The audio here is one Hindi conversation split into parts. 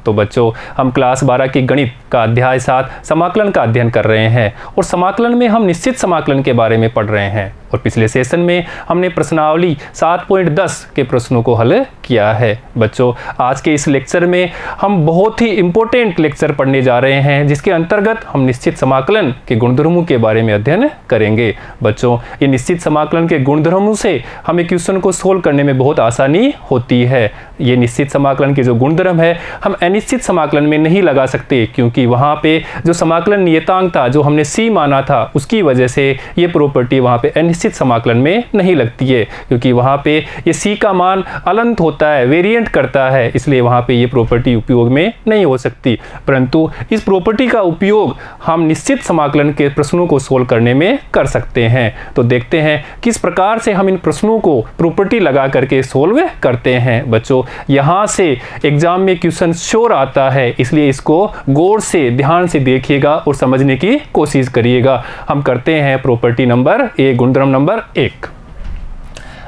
तो बच्चों हम क्लास 12 की गणित का अध्याय 7 समाकलन का अध्ययन कर रहे हैं और समाकलन में हम निश्चित समाकलन के बारे में पढ़ रहे हैं और पिछले सेशन में हमने प्रश्नावली 7.10 के प्रश्नों को हल किया है। बच्चों आज के इस लेक्चर में हम बहुत ही इम्पोर्टेंट लेक्चर पढ़ने जा रहे हैं जिसके अंतर्गत हम निश्चित समाकलन के गुणधर्मों के बारे में अध्ययन करेंगे। बच्चों ये निश्चित समाकलन के गुणधर्मों से हमें क्वेश्चन को सोल्व करने में बहुत आसानी होती है। ये निश्चित समाकलन के जो गुणधर्म है हम अनिश्चित समाकलन में नहीं लगा सकते क्योंकि वहाँ पे जो समाकलन नियतांक था जो हमने c माना था उसकी वजह से ये प्रॉपर्टी वहाँ पे अनिश्चित समाकलन में नहीं लगती है क्योंकि वहाँ पे ये c का मान अनंत होता है, वेरिएंट करता है, इसलिए वहाँ पे ये प्रॉपर्टी उपयोग में नहीं हो सकती। परंतु इस प्रॉपर्टी का उपयोग हम निश्चित समाकलन के प्रश्नों को सोल्व करने में कर सकते हैं। तो देखते हैं किस प्रकार से हम इन प्रश्नों को प्रॉपर्टी लगा करके सोल्व करते हैं। बच्चों यहाँ से एग्जाम में क्वेश्चन श्योर आता है, इसलिए इसको गौर से ध्यान से देखिएगा और समझने की कोशिश करिएगा। हम करते हैं प्रॉपर्टी नंबर 1, गुणधर्म नंबर 1।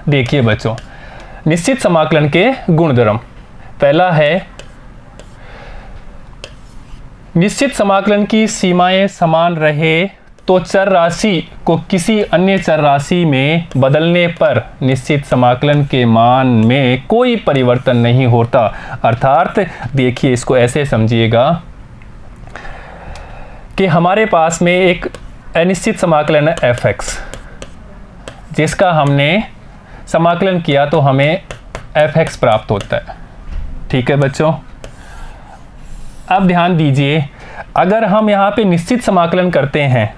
देखिए बच्चों निश्चित समाकलन के गुणधर्म, पहला है निश्चित समाकलन की सीमाएं समान रहे तो चर राशि को किसी अन्य चर राशि में बदलने पर निश्चित समाकलन के मान में कोई परिवर्तन नहीं होता। अर्थात देखिए इसको ऐसे समझिएगा कि हमारे पास में एक अनिश्चित समाकलन है f(x) जिसका हमने समाकलन किया तो हमें f(x) प्राप्त होता है। ठीक है बच्चों, अब ध्यान दीजिए अगर हम यहाँ पे निश्चित समाकलन करते हैं,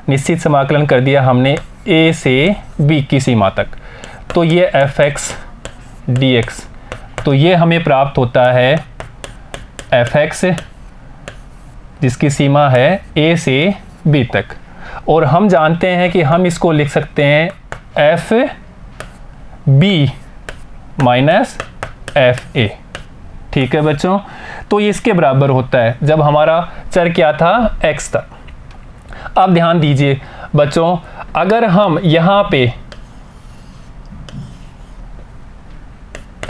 निश्चित समाकलन कर दिया हमने a से b की सीमा तक, तो ये f(x) dx, तो ये हमें प्राप्त होता है f(x) जिसकी सीमा है a से b तक, और हम जानते हैं कि हम इसको लिख सकते हैं f(b) माइनस f(a). ठीक है बच्चों, तो ये इसके बराबर होता है जब हमारा चर क्या था, x था। अब ध्यान दीजिए बच्चों अगर हम यहाँ पे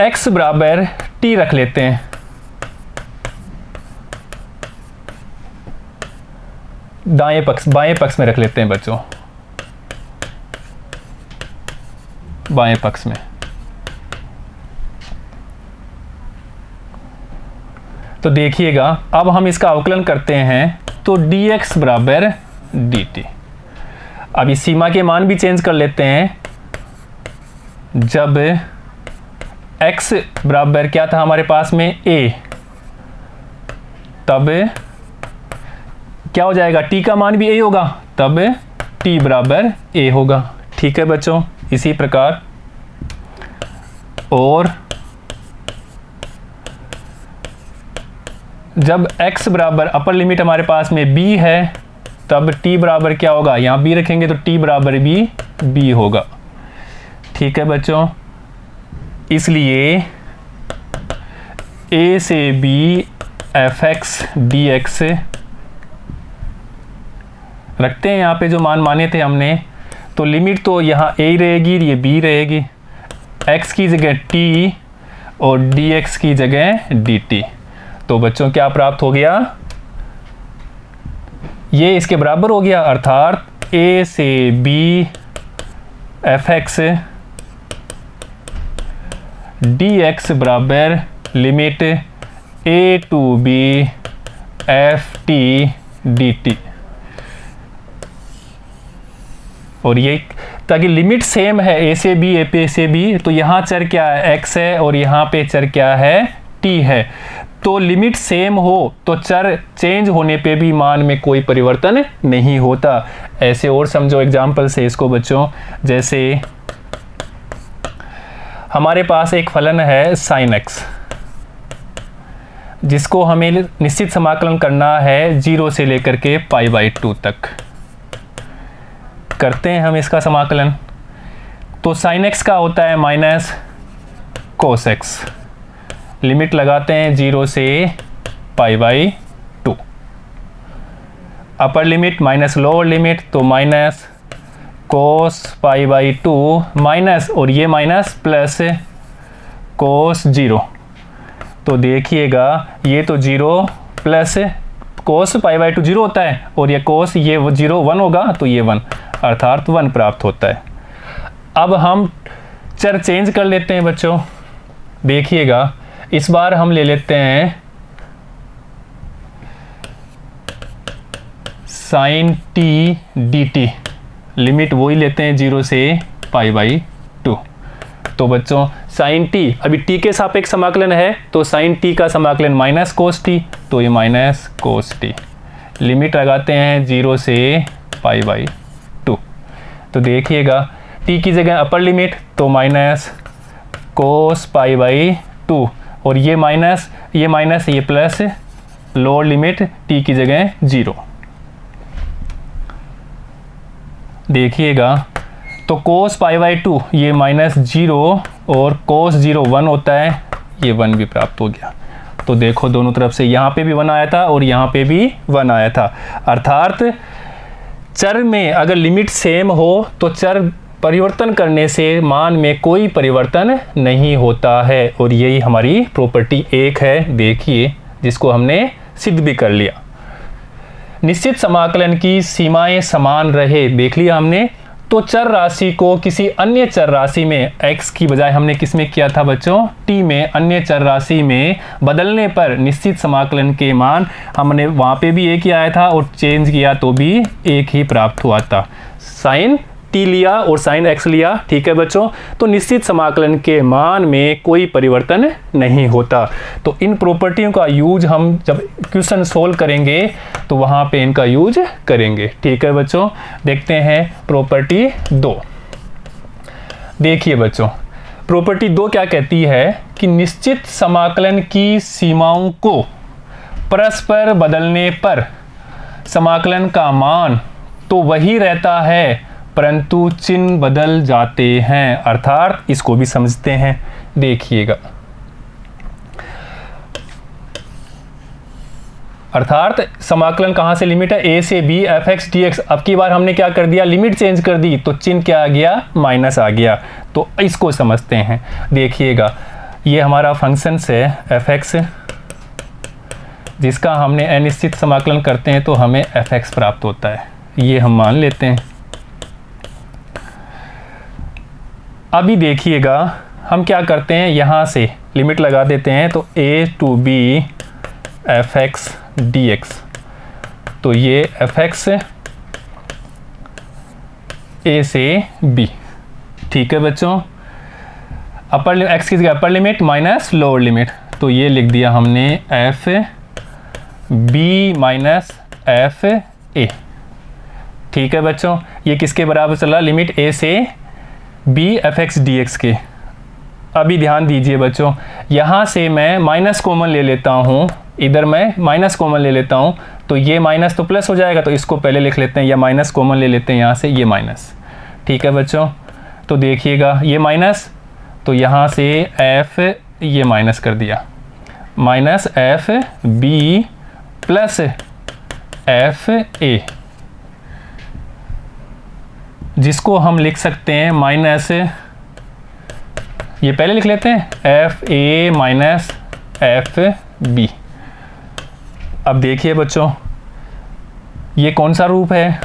x बराबर t रख लेते हैं, बाएं पक्ष में रख लेते हैं बच्चों, बाएं पक्ष में, तो देखिएगा अब हम इसका अवकलन करते हैं तो dx बराबर dt। अब इस सीमा के मान भी चेंज कर लेते हैं। जब x बराबर क्या था हमारे पास में a, तब क्या हो जाएगा, t का मान भी a होगा, तब t बराबर a होगा। ठीक है बच्चों, इसी प्रकार और जब x बराबर अपर लिमिट हमारे पास में b है तब t बराबर क्या होगा, यहाँ b रखेंगे तो t बराबर भी b होगा। ठीक है बच्चों, इसलिए a से b f(x) dx रखते हैं। यहाँ पे जो मान माने थे हमने, तो लिमिट तो यहाँ a ही रहेगी, ये b रहेगी, x की जगह t और dx की जगह dt। तो बच्चों क्या प्राप्त हो गया, ये इसके बराबर हो गया, अर्थात a से b f(x) dx बराबर limit a to b ft dt। और ये ताकि लिमिट सेम है a से b, a पे से b, तो यहाँ चर क्या है, x है और यहाँ पे चर क्या है, t है। तो लिमिट सेम हो तो चर चेंज होने पे भी मान में कोई परिवर्तन नहीं होता। ऐसे और समझो एग्जाम्पल से इसको बच्चों, जैसे हमारे पास एक फलन है sin x जिसको हमें निश्चित समाकलन करना है 0 से लेकर के π/2 तक। करते हैं हम इसका समाकलन, तो sin x का होता है माइनस cos x, लिमिट लगाते हैं 0 से π/2, upper limit minus lower limit, तो माइनस cos π/2 माइनस और ये माइनस प्लस cos 0, तो देखिएगा ये तो 0 प्लस कोस π/2 0 होता है, और ये कोस ये 0 1 होगा, तो ये 1 अर्थात 1 प्राप्त होता है। अब हम चर चेंज कर लेते हैं बच्चों। देखिएगा इस बार हम ले लेते हैं sin t dt, लिमिट वही लेते हैं 0 से π/2। तो बच्चों sin t, अभी t के सापेक्ष समाकलन है, तो sin t का समाकलन माइनस कोस t, तो ये माइनस कोस t। लिमिट लगाते हैं 0 से π/2। तो देखिएगा t की जगह अपर लिमिट तो माइनस कोस π/2, और ये माइनस ये प्लस, लोअर लिमिट t की जगह 0। देखिएगा तो कोस π/2 ये माइनस 0 और कोस 0 1 होता है, ये 1 भी प्राप्त हो गया। तो देखो दोनों तरफ से यहाँ पे भी 1 आया था और यहाँ पे भी 1 आया था, अर्थात चर में अगर लिमिट सेम हो तो चर परिवर्तन करने से मान में कोई परिवर्तन नहीं होता है, और यही हमारी प्रॉपर्टी 1 है। देखिए जिसको हमने सिद्ध भी कर लिया। निश्चित समाकलन की सीमाएं समान रहे, देख लिया हमने। तो चर राशि को किसी अन्य चर राशि में x की बजाय हमने किस में किया था बच्चों, t में, अन्य चर राशि में बदलने पर निश्चित समाकलन के मान हमने वहाँ पे भी एक ही आया था और चेंज किया तो भी एक ही प्राप्त हुआ था। साइन t लिया और साइन x लिया, ठीक है बच्चों। तो निश्चित समाकलन के मान में कोई परिवर्तन नहीं होता। तो इन प्रॉपर्टियों का यूज हम जब क्वेश्चन सोल्व करेंगे तो वहाँ पे इनका यूज करेंगे, ठीक है बच्चों। देखते हैं प्रॉपर्टी 2। देखिए बच्चों प्रॉपर्टी 2 क्या कहती है कि निश्चित समाकलन की सीमाओं को परस्पर बदलने पर समाकलन का मान तो वही रहता है परंतु चिन्ह बदल जाते हैं, अर्थात इसको भी समझते हैं। देखिएगा अर्थात समाकलन कहाँ से लिमिट है, a से b f(x) dx। अब की बार हमने क्या कर दिया, लिमिट चेंज कर दी तो चिन्ह क्या आ गया, माइनस आ गया। तो इसको समझते हैं। देखिएगा ये हमारा फंक्शन है f(x), जिसका हमने अनिश्चित समाकलन करते हैं तो हमें f(x) प्राप्त होता है, ये हम मान लेते हैं। अभी देखिएगा हम क्या करते हैं, यहाँ से लिमिट लगा देते हैं तो a to b f(x) dx। तो ये f(x) a से b, ठीक है बच्चों। अपर x की जगह अपर लिमिट माइनस लोअर लिमिट, तो ये लिख दिया हमने f b minus f a, ठीक है बच्चों। ये किसके बराबर चला, लिमिट a से b f(x) dx के। अभी ध्यान दीजिए बच्चों, यहाँ से मैं माइनस कॉमन ले लेता हूँ, इधर मैं माइनस कॉमन ले लेता हूँ तो ये माइनस तो प्लस हो जाएगा, तो इसको पहले लिख लेते हैं, या माइनस कॉमन ले लेते हैं यहाँ से, ये माइनस, ठीक है बच्चों। तो देखिएगा ये माइनस, तो यहाँ से f ये माइनस कर दिया, minus f b plus f a, जिसको हम लिख सकते हैं माइनस, ये पहले लिख लेते हैं f a minus f b। अब देखिए बच्चों ये कौन सा रूप है,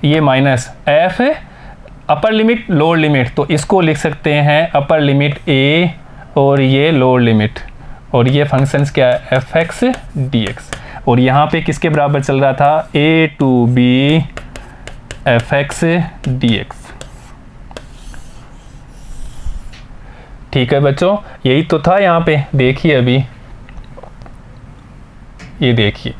ये minus f upper limit lower limit, तो इसको लिख सकते हैं अपर लिमिट a और ये लोअर लिमिट, और ये फंक्शंस क्या है f(x) dx। और यहाँ पे किसके बराबर चल रहा था, a to b f(x) dx, ठीक है बच्चों। यही तो था यहाँ पे। देखिए अभी ये देखिए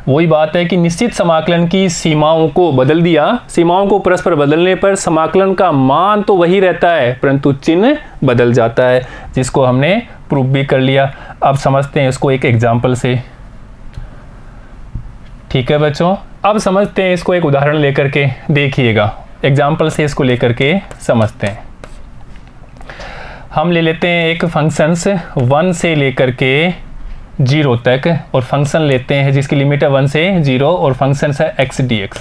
वही बात है कि निश्चित समाकलन की सीमाओं को बदल दिया, सीमाओं को परस्पर बदलने पर समाकलन का मान तो वही रहता है परंतु चिन्ह बदल जाता है, जिसको हमने प्रूफ भी कर लिया। अब समझते हैं इसको एक एग्जाम्पल से, ठीक है बच्चों। अब समझते हैं इसको एक उदाहरण लेकर के, देखिएगा एग्जाम्पल से इसको लेकर के समझते हैं। हम ले लेते हैं एक फंक्शंस 1 से लेकर के 0 तक, और फंक्शन लेते हैं जिसकी लिमिट है 1 से 0 और फंक्शन है x dx।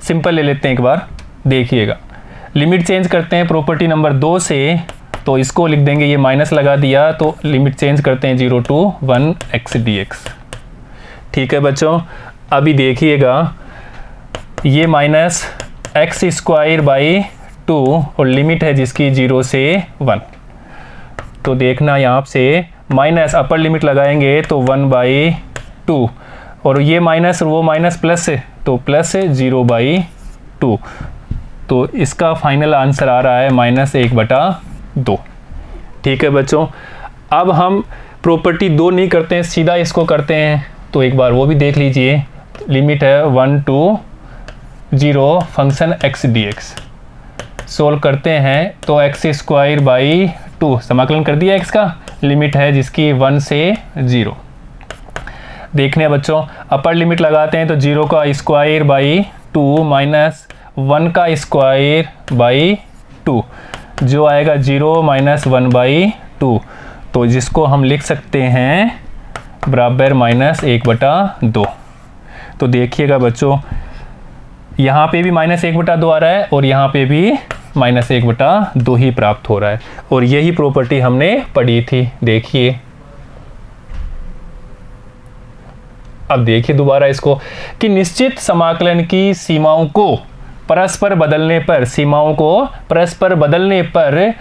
सिंपल ले लेते हैं एक बार, देखिएगा लिमिट चेंज करते हैं प्रॉपर्टी नंबर 2 से, तो इसको लिख देंगे, ये माइनस लगा दिया तो लिमिट चेंज करते हैं 0 to 1 x dx। ठीक है बच्चों, अभी देखिएगा ये माइनस एक्स स्क्वायर बाई 2 और लिमिट है जिसकी 0 से 1। तो देखना यहाँ से माइनस अपर लिमिट लगाएंगे तो 1/2 और ये माइनस वो माइनस प्लस है तो प्लस 0/2। तो इसका फाइनल आंसर आ रहा है -1/2। ठीक है बच्चों, अब हम प्रॉपर्टी 2 नहीं करते हैं, सीधा इसको करते हैं। तो एक बार वो भी देख लीजिए। लिमिट है 1 to 0 function x dx। Solve करते हैं तो एक्स स्क्वायर बाई 2 समाकलन कर दिया x का, लिमिट है जिसकी 1 से 0। देखने हैं बच्चों, अपर लिमिट लगाते हैं तो 0 का स्क्वायर बाई 2 माइनस 1 का स्क्वायर बाई 2 जो आएगा 0 - 1/2। तो जिसको हम लिख सकते हैं बराबर -1/2। तो देखिएगा बच्चों, यहाँ पे भी -1/2 आ रहा है और यहाँ पे भी -1/2 ही प्राप्त हो रहा है। और यही प्रॉपर्टी हमने पढ़ी थी। देखिए, अब देखिए दोबारा इसको कि निश्चित समाकलन की सीमाओं को परस्पर बदलने पर, सीमाओं को परस्पर बदलने पर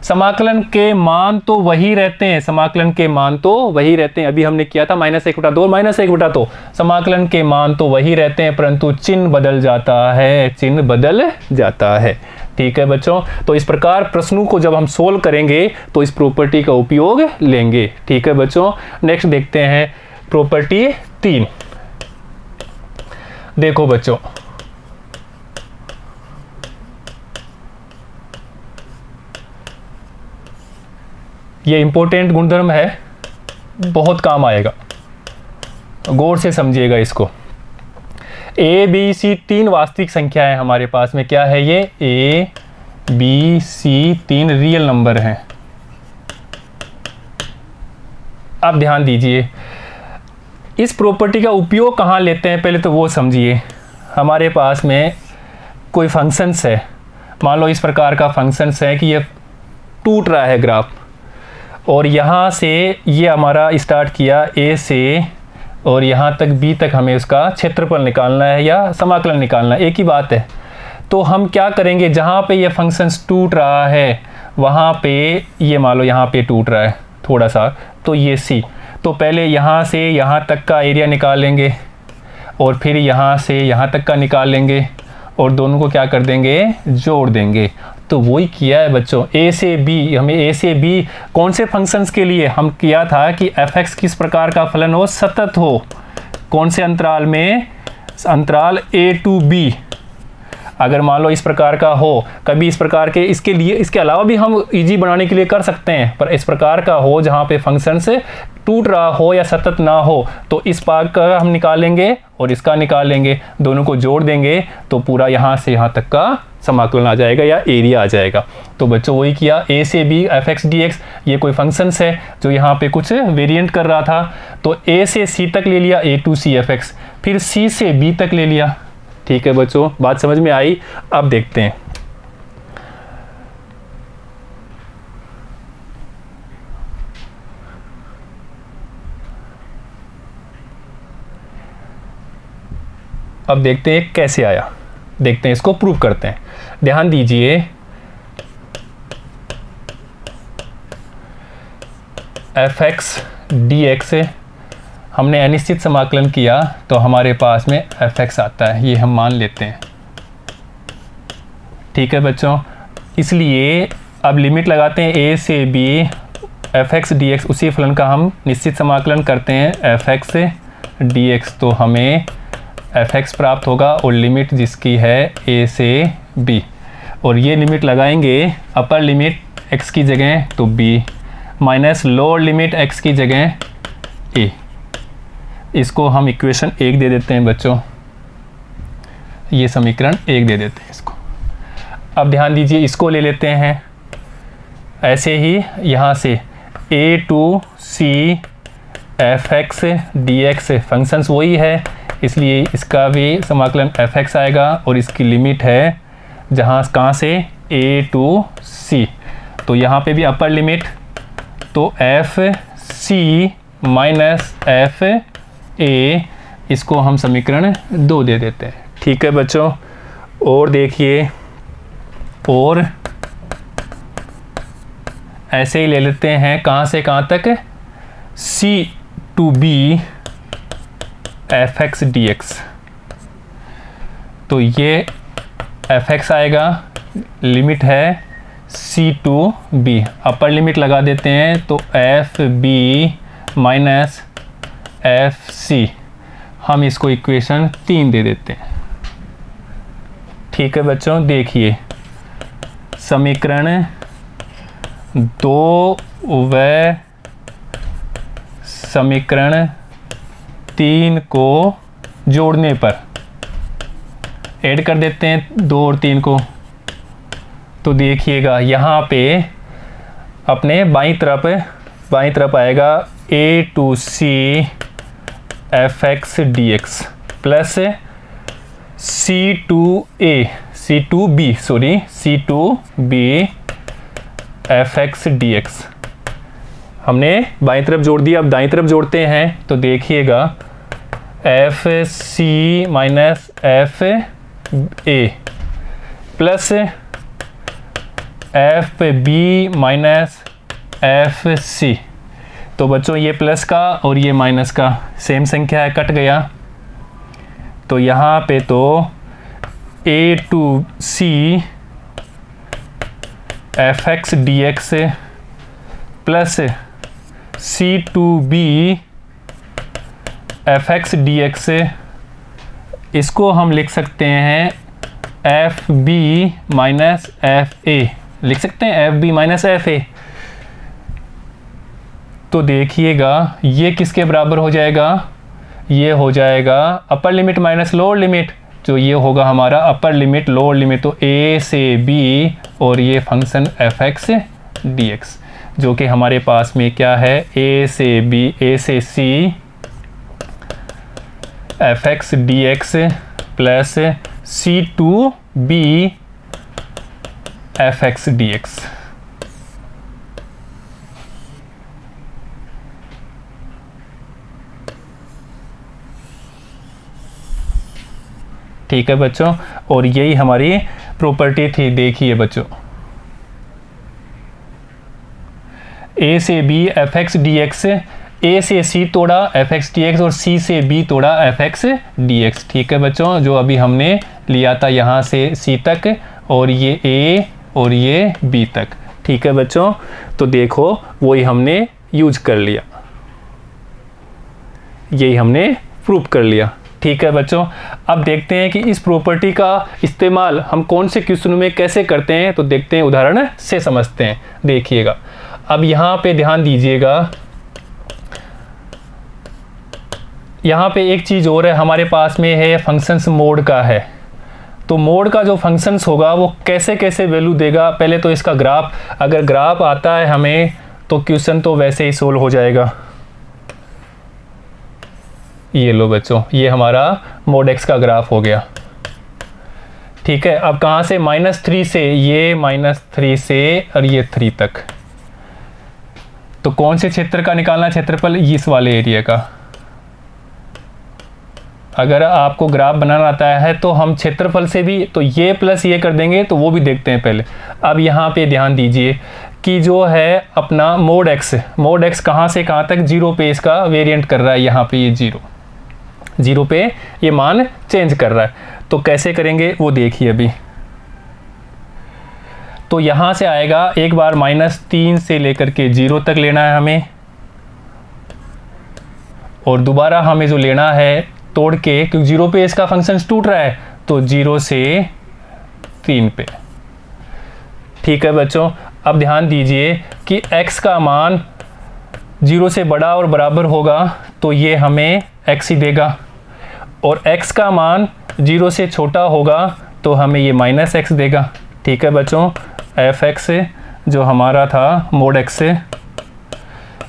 समाकलन के मान तो वही रहते हैं, समाकलन के मान तो वही रहते हैं। अभी हमने किया था -1/2 -1/2, समाकलन के मान तो वही रहते हैं परंतु चिन्ह बदल जाता है, चिन्ह बदल जाता है। ठीक है बच्चों, तो इस प्रकार प्रश्नों को जब हम सोल्व करेंगे तो इस प्रॉपर्टी का उपयोग लेंगे। ठीक है बच्चों, नेक्स्ट देखते हैं प्रॉपर्टी 3। देखो बच्चों, ये इंपॉर्टेंट गुणधर्म है, बहुत काम आएगा, गौर से समझिएगा इसको। ए बी सी 3 वास्तविक संख्या है हमारे पास में। क्या है ये? A B C 3 real number हैं। अब ध्यान दीजिए, इस प्रॉपर्टी का उपयोग कहाँ लेते हैं पहले तो वो समझिए। हमारे पास में कोई फंक्शंस है, मान लो इस प्रकार का फंक्शंस है कि ये टूट रहा है ग्राफ, और यहाँ से ये हमारा स्टार्ट किया ए से और यहाँ तक बी तक हमें उसका क्षेत्रफल निकालना है या समाकलन निकालना है, एक ही बात है। तो हम क्या करेंगे, जहाँ पे ये फंक्शंस टूट रहा है वहाँ पे ये मान लो यहाँ पे टूट रहा है थोड़ा सा, तो ये सी, तो पहले यहाँ से यहाँ तक का एरिया निकाल लेंगे और फिर यहाँ से यहाँ तक का निकाल लेंगे और दोनों को क्या कर देंगे, जोड़ देंगे। तो वही किया है बच्चों। ए से बी, हमें ए से बी कौन से फंक्शंस के लिए हम किया था कि f(x) किस प्रकार का फलन हो, सतत हो। कौन से अंतराल में? अंतराल a to b। अगर मान लो इस प्रकार का हो, कभी इस प्रकार के, इसके लिए इसके अलावा भी हम इजी बनाने के लिए कर सकते हैं, पर इस प्रकार का हो जहाँ पे फंक्शन से टूट रहा हो या सतत ना हो, तो इस भाग का हम निकालेंगे और इसका निकालेंगे, दोनों को जोड़ देंगे तो पूरा यहाँ से यहाँ तक का समाकलन आ जाएगा या एरिया आ जाएगा। तो बच्चों वही किया, ए से बी f(x) dx, ये कोई फंक्शंस है जो यहाँ पे कुछ वेरिएंट कर रहा था, तो ए से सी तक ले लिया, a to c f(x), फिर सी से बी तक ले लिया। ठीक है बच्चों, बात समझ में आई? अब देखते हैं, अब देखते हैं कैसे आया, देखते हैं इसको प्रूव करते हैं। ध्यान दीजिए, f(x) dx हमने अनिश्चित समाकलन किया तो हमारे पास में f(x) आता है, ये हम मान लेते हैं। ठीक है बच्चों, इसलिए अब लिमिट लगाते हैं a से b f(x) dx, उसी फलन का हम निश्चित समाकलन करते हैं f(x) dx, तो हमें f(x) प्राप्त होगा और लिमिट जिसकी है a से b, और ये लिमिट लगाएंगे अपर लिमिट x की जगह तो b minus lower limit x की जगह a। इसको हम इक्वेशन 1 दे देते हैं बच्चों, ये समीकरण 1 दे देते हैं इसको। अब ध्यान दीजिए, इसको ले लेते हैं ऐसे ही, यहाँ से a to c f(x) dx functions वही है, इसलिए इसका भी समाकलन f(x) आएगा और इसकी लिमिट है जहाँ कहाँ से a to c, तो यहाँ पे भी अपर लिमिट, तो F C minus F A, इसको हम समीकरण 2 दे देते हैं। ठीक है बच्चों, और देखिए, और ऐसे ही ले लेते हैं कहाँ से कहाँ तक, C to B F x D X. तो ये एफ एक्स आएगा, लिमिट है C to B, upper limit लगा देते हैं, तो F B minus F C, हम इसको इक्वेशन 3 दे देते हैं। ठीक है बच्चों, देखिए समीकरण 2 व समीकरण 3 को जोड़ने पर ऐड कर देते हैं 2 और 3 को। तो देखिएगा यहाँ पे अपने बाईं तरफ आएगा A to C F x D x plus C to B F x D X. हमने बाईं तरफ जोड़ दिया, अब दाईं तरफ जोड़ते हैं। तो देखिएगा F C minus F A plus F B minus F C. तो बच्चों ये प्लस का और ये माइनस का सेम संख्या है, कट गया। तो यहाँ पे तो A to C F x D x plus C to B F x D X, इसको हम लिख सकते हैं F B minus F A, लिख सकते हैं F B minus F A. तो देखिएगा ये किसके बराबर हो जाएगा, ये हो जाएगा अपर लिमिट माइनस लोअर लिमिट, जो ये होगा हमारा अपर लिमिट लोअर लिमिट, तो ए से बी और ये function F x D x, जो कि हमारे पास में क्या है, ए से बी, ए से c F x D x plus C to B F x D x. ठीक है बच्चों, और यही हमारी प्रॉपर्टी थी। देखिए बच्चों, ए से B F x D X, A से सी तोड़ा एफ एक्स डी एक्स और सी से बी तोड़ा एफ एक्स डी एक्स। ठीक है बच्चों, जो अभी हमने लिया था यहाँ से सी तक, और ये ए और ये बी तक। ठीक है बच्चों, तो देखो वही हमने यूज कर लिया, यही हमने प्रूफ कर लिया। ठीक है बच्चों, अब देखते हैं कि इस प्रॉपर्टी का इस्तेमाल हम कौन से क्वेश्चन में कैसे करते हैं। तो देखते हैं, उदाहरण से समझते हैं। देखिएगा, अब यहाँ पे ध्यान दीजिएगा, यहाँ पे एक चीज़ और है हमारे पास में है, फंक्शंस मोड का है। तो मोड का जो फंक्शंस होगा वो कैसे कैसे वैल्यू देगा, पहले तो इसका ग्राफ, अगर ग्राफ आता है हमें तो क्वेश्चन तो वैसे ही सोल्व हो जाएगा। ये लो बच्चों, ये हमारा मोड एक्स का ग्राफ हो गया। ठीक है, अब कहाँ से, -3 से, ये -3 से और ये 3 तक। तो कौन से क्षेत्र का निकालना, क्षेत्रफल इस वाले एरिया का। अगर आपको ग्राफ बनाना आता है तो हम क्षेत्रफल से भी, तो ये प्लस ये कर देंगे, तो वो भी देखते हैं पहले। अब यहाँ पे ध्यान दीजिए कि जो है अपना मोड एक्स कहाँ से कहाँ तक, 0 पे इसका वेरिएंट कर रहा है। यहाँ पे ये 0 पे ये मान चेंज कर रहा है। तो कैसे करेंगे वो देखिए अभी। तो यहाँ से आएगा, एक बार -3 से लेकर के 0 तक लेना है हमें, और दोबारा हमें जो लेना है तोड़ के, क्योंकि 0 पे इसका फंक्शन टूट रहा है, तो 0 से 3 पे। ठीक है बच्चों, अब ध्यान दीजिए कि x का मान 0 से बड़ा और बराबर होगा तो ये हमें x ही देगा, और x का मान 0 से छोटा होगा तो हमें ये -x देगा। ठीक है बच्चों, एफ एक्स जो हमारा था मोड x,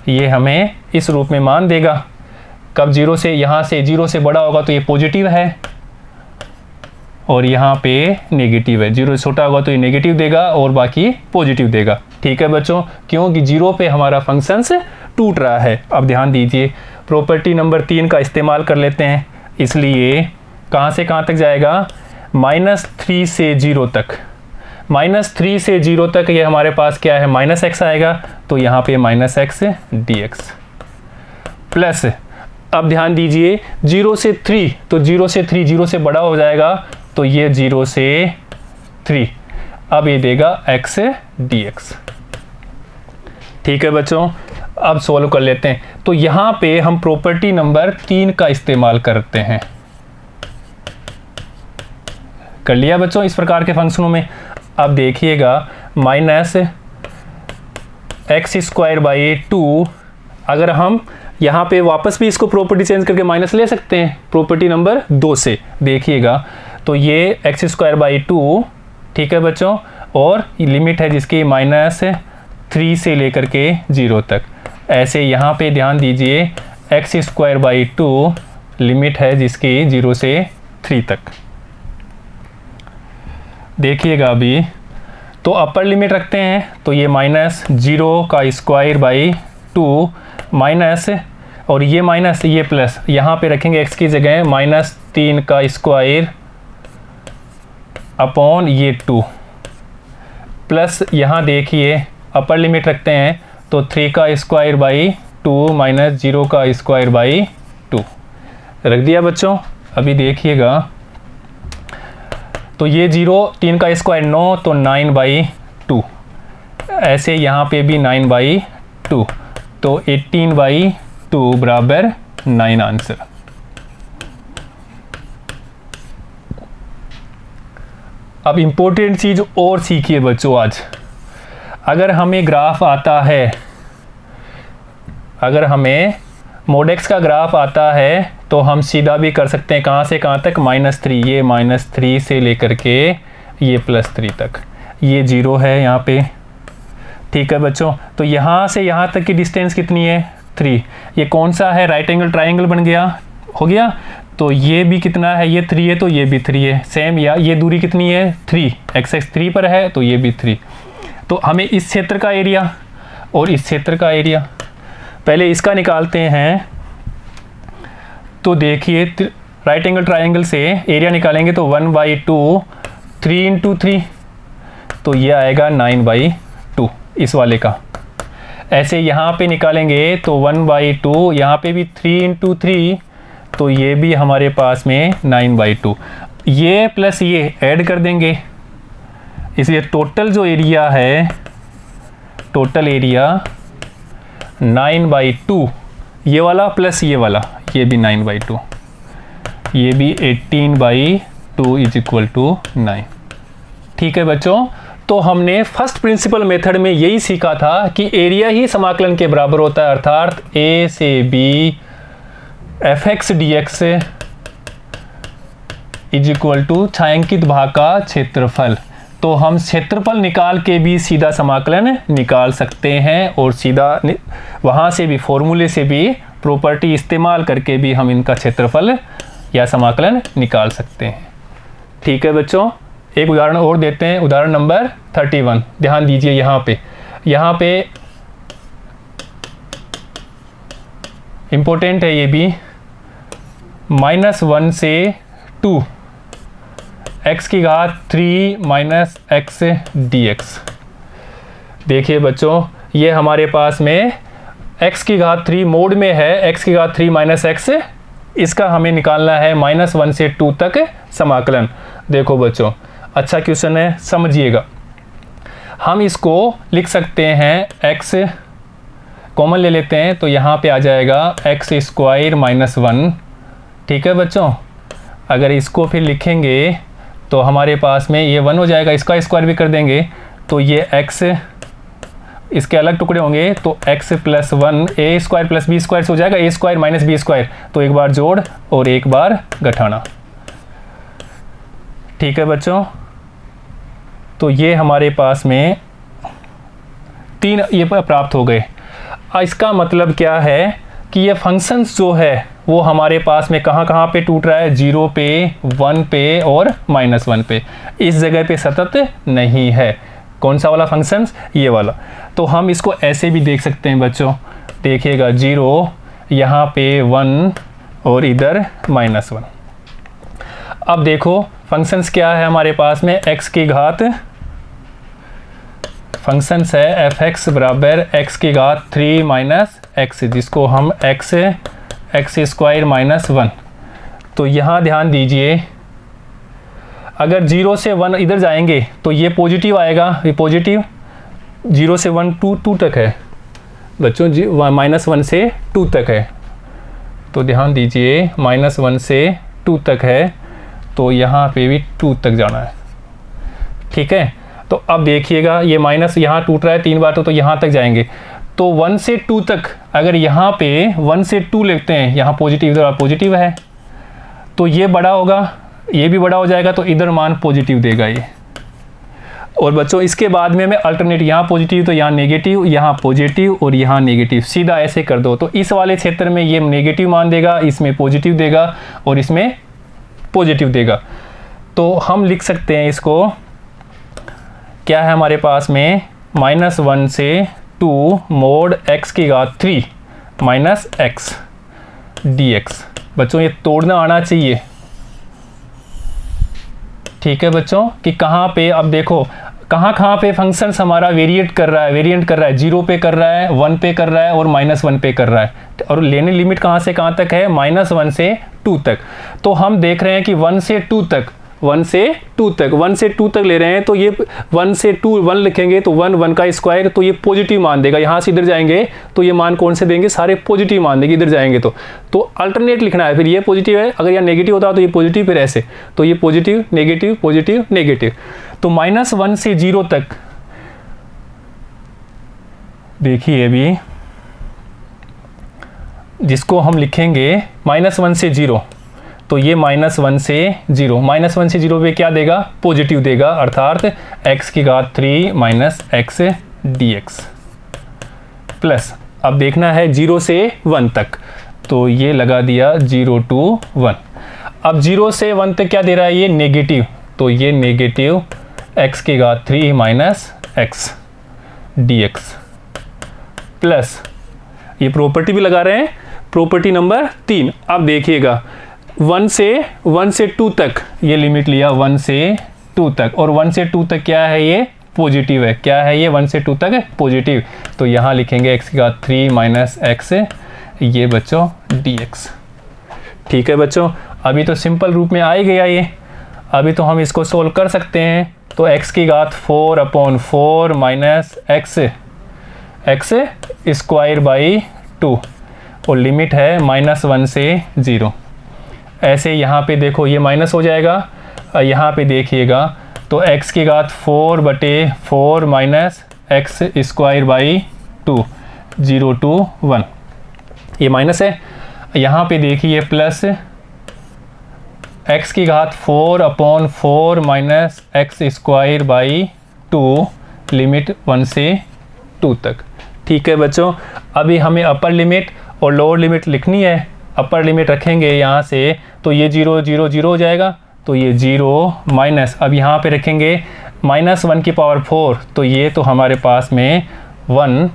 ये हमें इस रूप में मान देगा। कब 0 से, यहाँ से 0 से बड़ा होगा तो ये पॉजिटिव है, और यहाँ पे नेगेटिव है। 0 से छोटा होगा तो ये नेगेटिव देगा और बाकी पॉजिटिव देगा। ठीक है बच्चों, क्योंकि 0 पे हमारा फंक्शंस टूट रहा है। अब ध्यान दीजिए, प्रॉपर्टी नंबर 3 का इस्तेमाल कर लेते हैं। इसलिए कहाँ से कहाँ तक जाएगा, -3 से 0 तक। -3 से 0 तक ये हमारे पास क्या है, -x आएगा, तो यहाँ पे -x dx प्लस, अब ध्यान दीजिए 0 से 3, तो 0 से 3 0 से बड़ा हो जाएगा, तो ये 0 से 3, अब ये देगा x dx। ठीक है बच्चों, अब सॉल्व कर लेते हैं। तो यहाँ पे हम प्रॉपर्टी नंबर 3 का इस्तेमाल करते हैं। कर लिया बच्चों इस प्रकार के फंक्शनों में। अब देखिएगा -x²/2, अगर हम यहाँ पे वापस भी इसको प्रॉपर्टी चेंज करके माइनस ले सकते हैं प्रॉपर्टी नंबर 2 से। देखिएगा तो ये x²/2, ठीक है बच्चों, और लिमिट है जिसकी -3 से लेकर के 0 तक। ऐसे यहाँ पे ध्यान दीजिए x²/2 लिमिट है जिसकी 0 से 3 तक। देखिएगा अभी तो अपर लिमिट रखते हैं, तो ये -0² माइनस, और ये माइनस ये प्लस, यहाँ पे रखेंगे x की जगह -3² अपॉन ये 2 प्लस, यहाँ देखिए अपर लिमिट रखते हैं तो 3²/2 माइनस 0²/2 रख दिया बच्चों। अभी देखिएगा तो ये 0 3 का स्क्वायर 9, तो 9/2, ऐसे यहाँ पे भी 9/2, तो 18/2 बराबर 9 आंसर। अब इम्पोर्टेंट चीज़ और सीखिए बच्चों आज। अगर हमें ग्राफ आता है, अगर हमें मोडेक्स का ग्राफ आता है तो हम सीधा भी कर सकते हैं। कहाँ से कहाँ तक, -3, ये -3 से लेकर के ये +3 तक, ये 0 है यहाँ पे। ठीक है बच्चों, तो यहाँ से यहाँ तक की डिस्टेंस कितनी है, 3। ये कौन सा है, राइट एंगल ट्राइंगल बन गया, हो गया। तो ये भी कितना है, ये 3 है, तो ये भी 3 है सेम। या ये दूरी कितनी है, 3, x 3 पर है, तो ये भी 3। तो हमें इस क्षेत्र का एरिया और इस क्षेत्र का एरिया, पहले इसका निकालते हैं। तो देखिए राइट एंगल ट्राइंगल से एरिया निकालेंगे तो 1/2, 3 × 3, तो ये आएगा 9/2 इस वाले का। ऐसे यहाँ पे निकालेंगे तो 1/2, यहाँ पे भी 3 × 3, तो ये भी हमारे पास में 9/2। ये प्लस ये ऐड कर देंगे, इसलिए टोटल जो एरिया है, टोटल एरिया 9/2, ये वाला प्लस ये वाला, ये भी 9/2, ये भी 18/2 = 9। ठीक है बच्चों, तो हमने फर्स्ट प्रिंसिपल मेथड में यही सीखा था कि एरिया ही समाकलन के बराबर होता है, अर्थात a से b fx dx = छायांकित भाग का क्षेत्रफल। तो हम क्षेत्रफल निकाल के भी सीधा समाकलन निकाल सकते हैं, और सीधा वहाँ से भी फॉर्मूले से भी प्रॉपर्टी इस्तेमाल करके भी हम इनका क्षेत्रफल या समाकलन निकाल सकते हैं। ठीक है बच्चों, एक उदाहरण और देते हैं, उदाहरण नंबर 31। ध्यान दीजिए यहाँ पे इम्पोर्टेंट है ये भी, -1 से 2 x³ - x dx। देखिए बच्चों, ये हमारे पास में x³ मोड में है, x³ - x, इसका हमें निकालना है -1 से 2 तक समाकलन। देखो बच्चों, अच्छा क्वेश्चन है, समझिएगा। हम इसको लिख सकते हैं, x कॉमन ले लेते हैं, तो यहाँ पे आ जाएगा x² - 1। ठीक है बच्चों, अगर इसको फिर लिखेंगे तो हमारे पास में ये 1 हो जाएगा, इसका स्क्वायर भी कर देंगे, तो ये x, इसके अलग टुकड़े होंगे, तो x + 1 a² + b² से हो जाएगा, a² - b², तो एक बार जोड़ और एक बार घटाना। ठीक है बच्चों, तो ये हमारे पास में 3 ये प्राप्त हो गए। इसका मतलब क्या है कि ये फंक्शंस जो है वो हमारे पास में कहाँ कहाँ पे टूट रहा है, 0 पे, 1 पे और -1 पे। इस जगह पे सतत नहीं है। कौन सा वाला फंक्शंस, ये वाला। तो हम इसको ऐसे भी देख सकते हैं बच्चों, देखिएगा 0 यहाँ पे 1 और इधर -1। अब देखो फंक्शंस क्या है हमारे पास में, x की घात, फंक्शंस है f(x) बराबर x की घात 3 - x, जिसको हम x स्क्वायर -1। तो यहाँ ध्यान दीजिए, अगर 0 से 1 इधर जाएंगे तो ये पॉजिटिव आएगा, ये पॉजिटिव 0 से 1 2 तक है बच्चों, -1 से 2 तक है। तो ध्यान दीजिए -1 से 2 तक है, तो यहाँ पे भी 2 तक जाना है। ठीक है, तो अब देखिएगा ये माइनस यहाँ टूट रहा है 3 बार, तो यहाँ तक जाएंगे। तो 1 से 2 तक, अगर यहाँ पे 1 से 2 लिखते हैं, यहाँ पॉजिटिव इधर पॉजिटिव है, तो ये बड़ा होगा, ये भी बड़ा हो जाएगा, तो इधर मान पॉजिटिव देगा ये। और बच्चों इसके बाद में मैं अल्टरनेट, यहाँ पॉजिटिव तो यहाँ नेगेटिव, यहाँ पॉजिटिव और यहाँ नेगेटिव, सीधा ऐसे कर दो। तो इस वाले क्षेत्र में ये नेगेटिव मान देगा, इसमें पॉजिटिव देगा और इसमें पॉजिटिव देगा। तो हम लिख सकते हैं इसको, क्या है हमारे पास में, -1 से 2 mod x की घात 3 - x dx। बच्चों ये तोड़ना आना चाहिए। ठीक है बच्चों, कि कहाँ पे, अब देखो कहाँ पे फंक्शंस हमारा वेरिएट कर रहा है, 0 पे कर रहा है, 1 पे कर रहा है और -1 पे कर रहा है। और लेने लिमिट कहाँ से कहाँ तक है, -1 से 2 तक। तो हम देख रहे हैं कि 1 से 2 तक, 1 से 2 तक ले रहे हैं, तो ये 1 से 2 1 लिखेंगे तो 1 का स्क्वायर, तो ये पॉजिटिव मान देगा। यहाँ से इधर जाएंगे तो ये मान कौन से देंगे, सारे पॉजिटिव मान देंगे इधर जाएंगे तो अल्टरनेट लिखना है। फिर ये पॉजिटिव है, अगर यहाँ नेगेटिव होता तो ये पॉजिटिव, फिर ऐसे, तो ये पॉजिटिव नेगेटिव पॉजिटिव नेगेटिव। तो -1 से 0 तक देखिए अभी, जिसको हम लिखेंगे -1 से 0, तो ये -1 से 0, -1 से 0 पे क्या देगा, पॉजिटिव देगा, अर्थात x की घात 3 - x dx प्लस, अब देखना है 0 से 1 तक, तो ये लगा दिया 0 to 1। अब 0 से 1 तक क्या दे रहा है, ये नेगेटिव, तो ये नेगेटिव x की घात 3 - x dx प्लस, ये प्रॉपर्टी भी लगा रहे हैं, प्रॉपर्टी नंबर 3। अब देखिएगा 1 से 2 तक ये लिमिट लिया, 1 से 2 तक, और 1 से 2 तक क्या है, ये पॉजिटिव है। क्या है ये, 1 से 2 तक पॉजिटिव, तो यहाँ लिखेंगे x की घात 3 - x, ये बच्चों dx। ठीक है बच्चों, अभी तो सिंपल रूप में आ ही गया ये, अभी तो हम इसको सोल्व कर सकते हैं। तो x की घात 4/4 - x स्क्वायर बाई 2, और लिमिट है -1 से 0। ऐसे यहाँ पे देखो ये माइनस हो जाएगा, यहाँ पे देखिएगा तो x की घात 4/4 - x स्क्वायर बाई 2, 0 to 1, ये माइनस है। यहाँ पे देखिए प्लस x की घात 4/4 - x स्क्वायर बाई 2, लिमिट 1 से 2 तक। ठीक है बच्चों, अभी हमें अपर लिमिट और लोअर लिमिट लिखनी है। अपर लिमिट रखेंगे यहाँ से, तो ये 0 0 0 हो जाएगा, तो ये 0 माइनस, अब यहाँ पे रखेंगे -1 की पावर 4, तो ये तो हमारे पास में 1।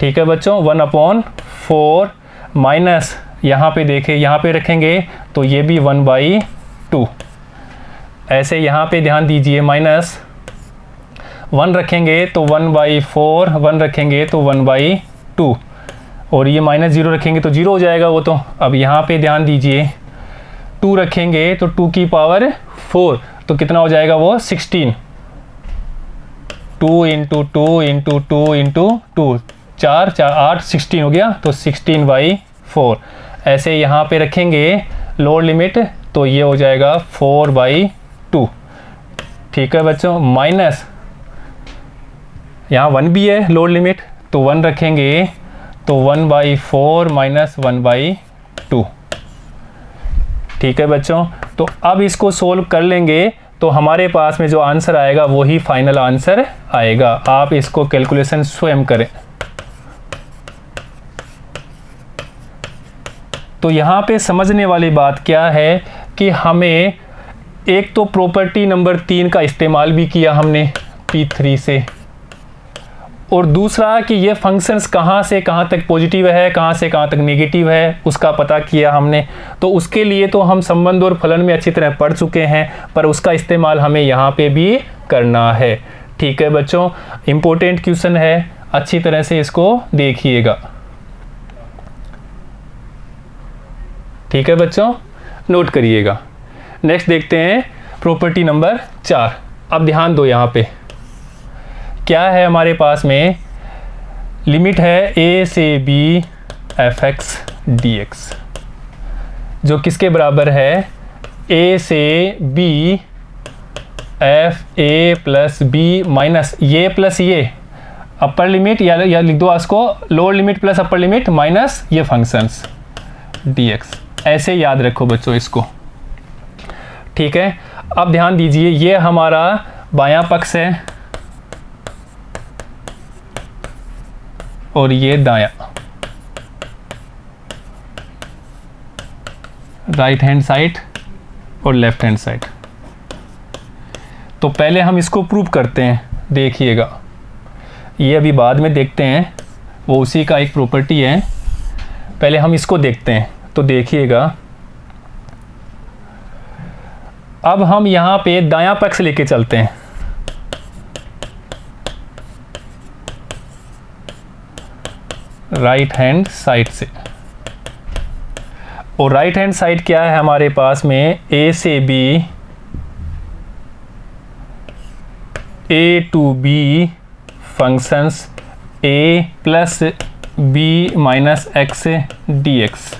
ठीक है बच्चों, 1/4 माइनस, यहाँ पे देखें, यहाँ पे रखेंगे तो ये भी 1/2। ऐसे यहाँ पे ध्यान दीजिए, -1 रखेंगे तो 1/4, 1 रखेंगे तो 1/2, और ये -0 रखेंगे तो 0 हो जाएगा वो तो। अब यहाँ पे ध्यान दीजिए, 2 रखेंगे तो 2 की पावर 4, तो कितना हो जाएगा वो 16, 2 × 2 × 2 × 2, 4 4 8 16 हो गया, तो 16/4। ऐसे यहाँ पे रखेंगे लोअर लिमिट, तो ये हो जाएगा 4/2। ठीक है बच्चों, माइनस यहाँ 1 भी है लोअर लिमिट, तो 1 रखेंगे तो 1/4 - 1/2। ठीक है बच्चों, तो अब इसको सोल्व कर लेंगे तो हमारे पास में जो आंसर आएगा वही फाइनल आंसर आएगा। आप इसको कैलकुलेशन स्वयं करें। तो यहाँ पे समझने वाली बात क्या है कि हमें एक तो प्रॉपर्टी नंबर 3 का इस्तेमाल भी किया हमने P3 से, और दूसरा कि ये फंक्शंस कहाँ से कहाँ तक पॉजिटिव है, कहाँ से कहाँ तक नेगेटिव है, उसका पता किया हमने। तो उसके लिए तो हम संबंध और फलन में अच्छी तरह पढ़ चुके हैं, पर उसका इस्तेमाल हमें यहाँ पे भी करना है। ठीक है बच्चों, इम्पोर्टेंट क्वेश्चन है, अच्छी तरह से इसको देखिएगा। ठीक है बच्चों, नोट करिएगा। नेक्स्ट देखते हैं प्रॉपर्टी नंबर 4। अब ध्यान दो, यहाँ पे क्या है हमारे पास में, लिमिट है a से b f(x) dx, जो किसके बराबर है, a से b f a plus b minus ये प्लस ये अपर लिमिट, या लिख दो इसको लोअर लिमिट प्लस अपर लिमिट माइनस ये फंक्शंस dx। ऐसे याद रखो बच्चों इसको। ठीक है, अब ध्यान दीजिए, ये हमारा बायां पक्ष है और ये दायां, राइट हैंड साइड और लेफ्ट हैंड साइड। तो पहले हम इसको प्रूव करते हैं, देखिएगा। ये अभी बाद में देखते हैं, वो उसी का एक प्रॉपर्टी है, पहले हम इसको देखते हैं। तो देखिएगा, अब हम यहाँ पे दायां पक्ष लेके चलते हैं। राइट हैंड साइड से, और राइट हैंड साइड क्या है हमारे पास में, a से b, a to b functions a plus b minus x dx।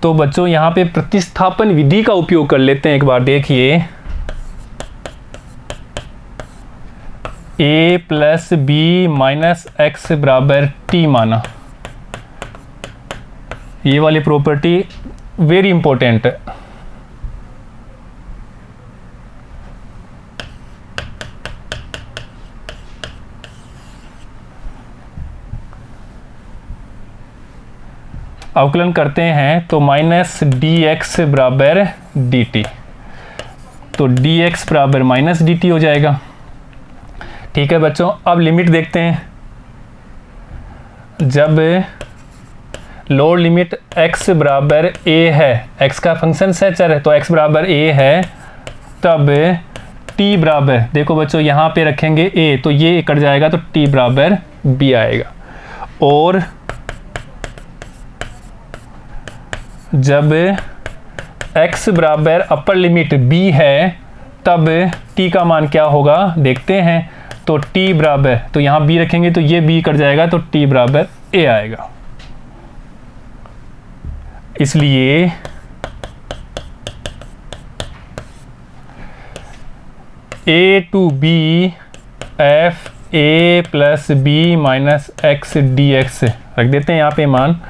तो बच्चों यहाँ पे प्रतिस्थापन विधि का उपयोग कर लेते हैं। एक बार देखिए, a plus b minus x बराबर t माना, ये वाली प्रॉपर्टी वेरी इंपॉर्टेंट है। अवकलन करते हैं तो माइनस dx बराबर dt, तो dx बराबर माइनस dt हो जाएगा। ठीक है बच्चों, अब लिमिट देखते हैं। जब लोअर लिमिट x बराबर a है, x का फंक्शन है चर है, तो x बराबर a है, तब t बराबर, देखो बच्चों यहाँ पे रखेंगे a, तो ये कट जाएगा तो t बराबर b आएगा। और जब x बराबर अपर लिमिट b है, तब t का मान क्या होगा देखते हैं। तो t बराबर, तो यहाँ b रखेंगे तो ये b कट जाएगा, तो t बराबर a आएगा। इसलिए a to b f a plus b minus x dx रख देते हैं यहाँ पे मान।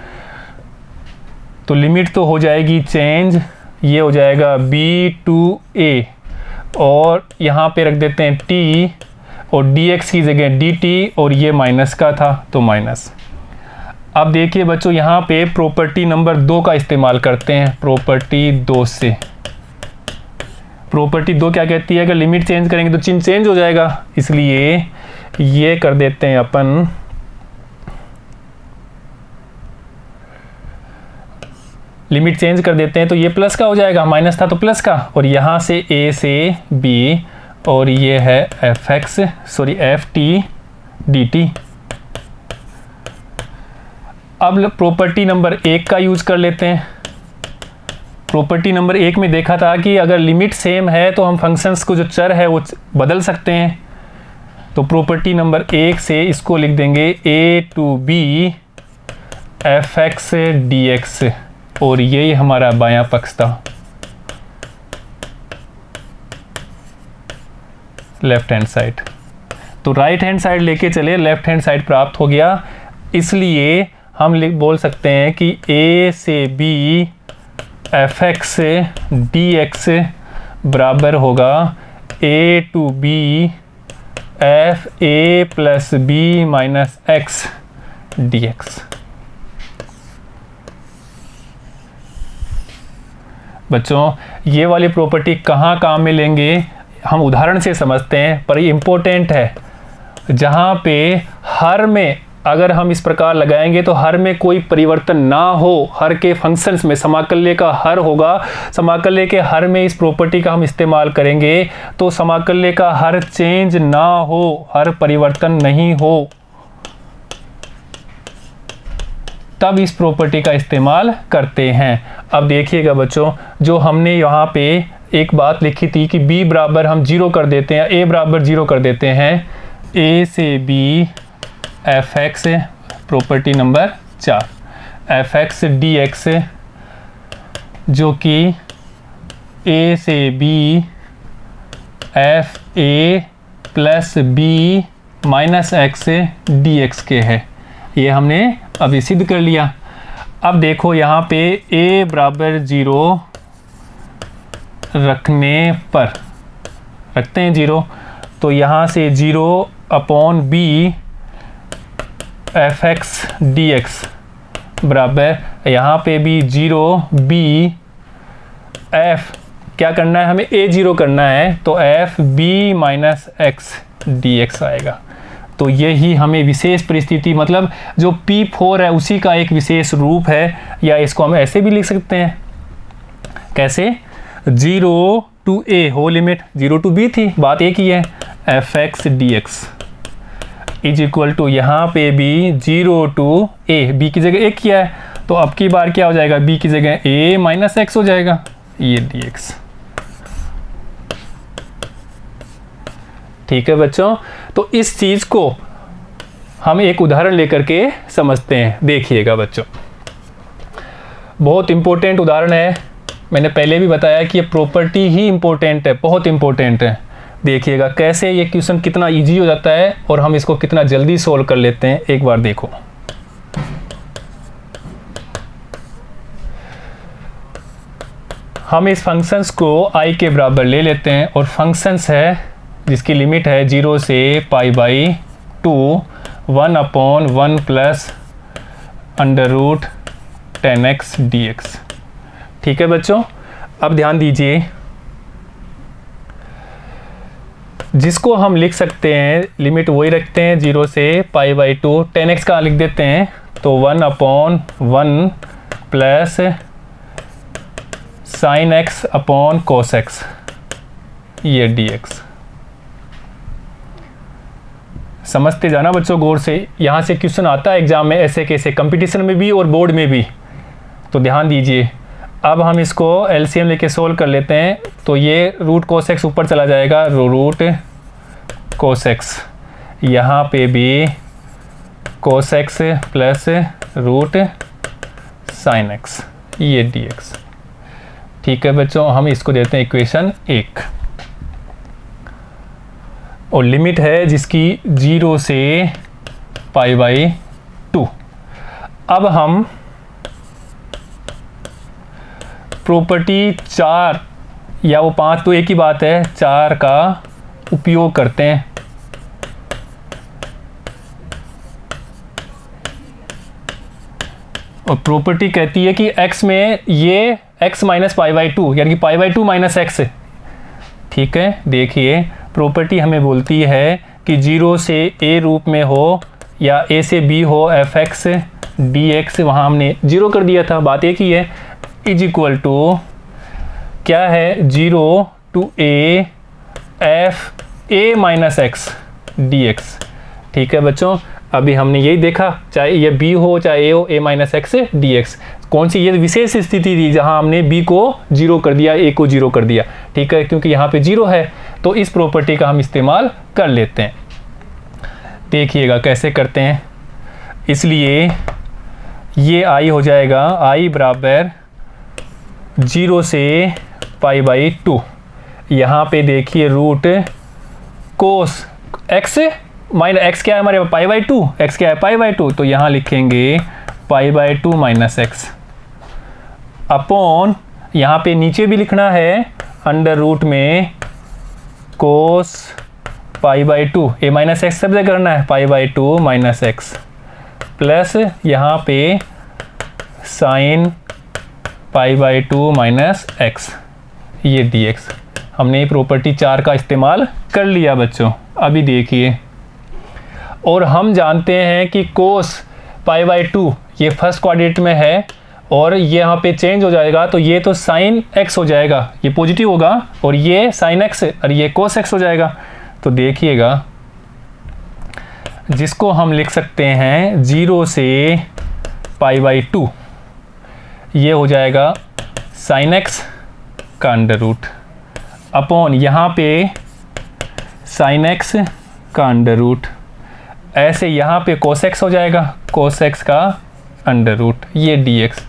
तो लिमिट तो हो जाएगी चेंज, ये हो जाएगा b to a, और यहाँ पे रख देते हैं t, और dx की जगह dt, और ये माइनस का था तो माइनस। अब देखिए बच्चों, यहाँ पे प्रॉपर्टी नंबर 2 का इस्तेमाल करते हैं। प्रॉपर्टी 2 से, प्रॉपर्टी 2 क्या कहती है, अगर लिमिट चेंज करेंगे तो चिन्ह चेंज हो जाएगा, इसलिए ये कर देते हैं अपन लिमिट चेंज कर देते हैं, तो ये प्लस का हो जाएगा, माइनस था तो प्लस का, और यहाँ से a से b, और ये है ft dt। अब प्रॉपर्टी नंबर 1 का यूज कर लेते हैं। प्रॉपर्टी नंबर 1 में देखा था कि अगर लिमिट सेम है तो हम फंक्शंस को जो चर है वो बदल सकते हैं। तो प्रॉपर्टी नंबर 1 से इसको लिख देंगे a to b f(x) dx, और ये हमारा बायां पक्ष था, लेफ्ट हैंड साइड। तो राइट हैंड साइड लेके चले, लेफ्ट हैंड साइड प्राप्त हो गया। इसलिए हम बोल सकते हैं कि a से b f(x) dx बराबर होगा a to b f a plus b minus x dx। बच्चों ये वाली प्रॉपर्टी कहाँ काम में लेंगे हम उदाहरण से समझते हैं, पर ये इम्पोर्टेंट है। जहाँ पे हर में अगर हम इस प्रकार लगाएंगे तो हर में कोई परिवर्तन ना हो, हर के फंक्शंस में समाकल्य का हर होगा, समाकल्य के हर में इस प्रॉपर्टी का हम इस्तेमाल करेंगे तो समाकल्य का हर चेंज ना हो, हर परिवर्तन नहीं हो, तब इस प्रॉपर्टी का इस्तेमाल करते हैं। अब देखिएगा बच्चों, जो हमने यहाँ पे एक बात लिखी थी कि b बराबर हम 0 कर देते हैं, a बराबर 0 कर देते हैं, a से b fx property number 4 fx dx जो कि a से b f a plus b minus x dx के है। ये हमने अभी सिद्ध कर लिया। अब देखो यहाँ पे a बराबर 0 रखने पर रखते हैं 0, तो यहाँ से 0 अपॉन b fx dx बराबर यहाँ पे भी 0 b f क्या करना है हमें a0 करना है, तो f b minus x dx आएगा। तो यही हमें विशेष परिस्थिति मतलब जो P4 है उसी का एक विशेष रूप है, या इसको हम ऐसे भी लिख सकते हैं। कैसे? 0 to a whole limit 0 to b थी, बात एक ही है, fx dx is equal to यहाँ पे भी 0 टू a, b की जगह एक किया है तो अब की बार क्या हो जाएगा, b की जगह a माइनस x हो जाएगा, ये dx। ठीक है बच्चों, तो इस चीज़ को हम एक उदाहरण लेकर के समझते हैं। देखिएगा बच्चों, बहुत इंपॉर्टेंट उदाहरण है, मैंने पहले भी बताया कि ये प्रॉपर्टी ही इंपॉर्टेंट है, बहुत इंपॉर्टेंट है। देखिएगा कैसे ये क्वेश्चन कितना इजी हो जाता है और हम इसको कितना जल्दी सोल्व कर लेते हैं। एक बार देखो, हम इस फंक्शंस को i के बराबर ले लेते हैं और फंक्शंस है जिसकी लिमिट है 0 से π/2 1/1 प्लस √10x dx। ठीक है बच्चों, अब ध्यान दीजिए, जिसको हम लिख सकते हैं लिमिट वही रखते हैं 0 से π/2, 10x का लिख देते हैं तो 1/1 plus sin x upon cos x ये dx। समझते जाना बच्चों गौर से, यहाँ से क्वेश्चन आता है एग्जाम में ऐसे कैसे, कंपटीशन में भी और बोर्ड में भी, तो ध्यान दीजिए। अब हम इसको एलसीएम लेके सोल्व कर लेते हैं, तो ये रूट cos x ऊपर चला जाएगा, रूट cos x, यहाँ पे भी cos x plus root sin x ये dx। ठीक है बच्चों, हम इसको देते हैं इक्वेशन 1 और लिमिट है जिसकी 0 से π/2। अब हम प्रॉपर्टी 4 या वो 5 तो एक ही बात है, 4 का उपयोग करते हैं। और प्रॉपर्टी कहती है कि x में ये x माइनस π/2 यानी कि π/2 माइनस x। ठीक है, देखिए प्रॉपर्टी हमें बोलती है कि 0 से a रूप में हो या a से b हो fx dx, वहाँ हमने 0 कर दिया था, बात एक ही है, इज इक्वल टू क्या है 0 to a f a minus x dx। ठीक है बच्चों, अभी हमने यही देखा, चाहे ये b हो चाहे a हो, a माइनस x dx। कौन सी ये विशेष स्थिति थी जहां हमने b को 0 कर दिया, a को 0 कर दिया। ठीक है, क्योंकि यहाँ पे 0 है तो इस प्रॉपर्टी का हम इस्तेमाल कर लेते हैं। देखिएगा कैसे करते हैं, इसलिए ये i हो जाएगा, i बराबर 0 से π/2, यहाँ पे देखिए root cos x minus x क्या है हमारे π/2, x क्या है π/2, तो यहाँ लिखेंगे π/2 माइनस x अपॉन, यहाँ पे नीचे भी लिखना है अंडर रूट में cos π/2, a माइनस x सब करना है π/2 माइनस x प्लस यहाँ पे sin π/2 माइनस x, ये dx। हमने प्रॉपर्टी 4 का इस्तेमाल कर लिया बच्चों। अभी देखिए, और हम जानते हैं कि cos π/2 ये फर्स्ट क्वाड्रेंट में है और ये यहाँ पे चेंज हो जाएगा, तो ये तो sin x हो जाएगा, ये पॉजिटिव होगा, और ये sin x और ये cos x हो जाएगा। तो देखिएगा, जिसको हम लिख सकते हैं 0 से π/2, ये हो जाएगा sin x का अंडर रूट अपॉन यहाँ पे sin x का अंडर रूट, ऐसे यहाँ पे cos x हो जाएगा, cos x का अंडर रूट, ये dx।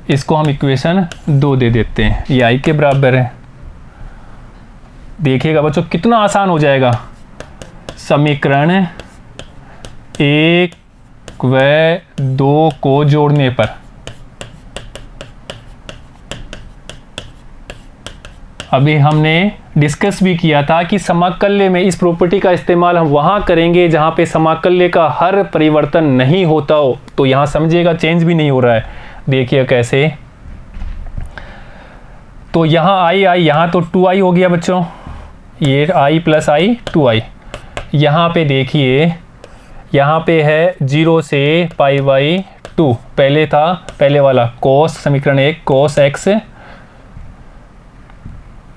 इसको हम इक्वेशन 2 दे देते हैं, ये i के बराबर है। देखिएगा बच्चों कितना आसान हो जाएगा। समीकरण 1 व 2 को जोड़ने पर अभी हमने डिस्कस भी किया था कि समाकल्य में इस प्रॉपर्टी का इस्तेमाल हम वहाँ करेंगे जहाँ पे समाकल्य का हर परिवर्तन नहीं होता हो। तो यहाँ समझिएगा चेंज भी नहीं हो रहा है। देखिए कैसे, तो यहाँ आई यहाँ तो 2i हो गया बच्चों, ये i प्लस i 2i। यहाँ पे देखिए, यहाँ पे है 0 से π/2, पहले था पहले वाला cos, समीकरण 1 cos x,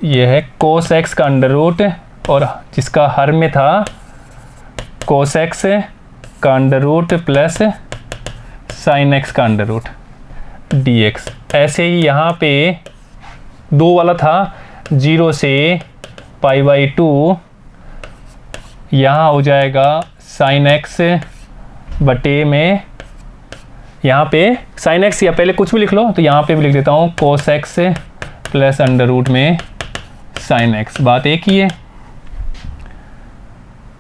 ये है cos x का अंडर रूट, और जिसका हर में था cos x का under root plus sin x का अंडर रूट dx। ऐसे ही यहाँ पे 2 वाला था 0 से π/2, यहाँ हो जाएगा sin x बटे में, यहाँ पे sin x या पहले कुछ भी लिख लो, तो यहाँ पे भी लिख देता हूँ cos x plus under root में sin x, बात एक ही है।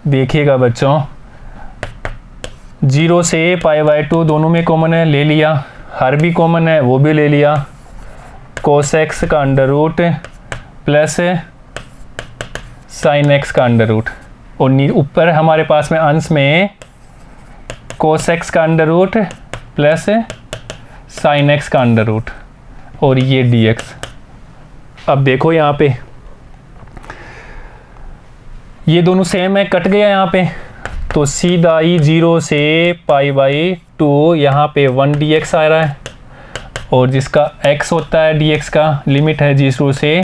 देखिएगा बच्चों, 0 से π/2 दोनों में कॉमन है, ले लिया, हर भी कॉमन है, वो भी ले लिया, cos x का under root plus sin x का अंडर रूट, और ऊपर हमारे पास में अंश में cos x का under root plus sin x का अंडर रूट, और ये dx। अब देखो यहाँ पे ये दोनों सेम है, कट गया यहाँ पे, तो सीधा ही 0 से π/2 यहाँ पे 1 dx आ रहा है, और जिसका x होता है dx का लिमिट है 0 से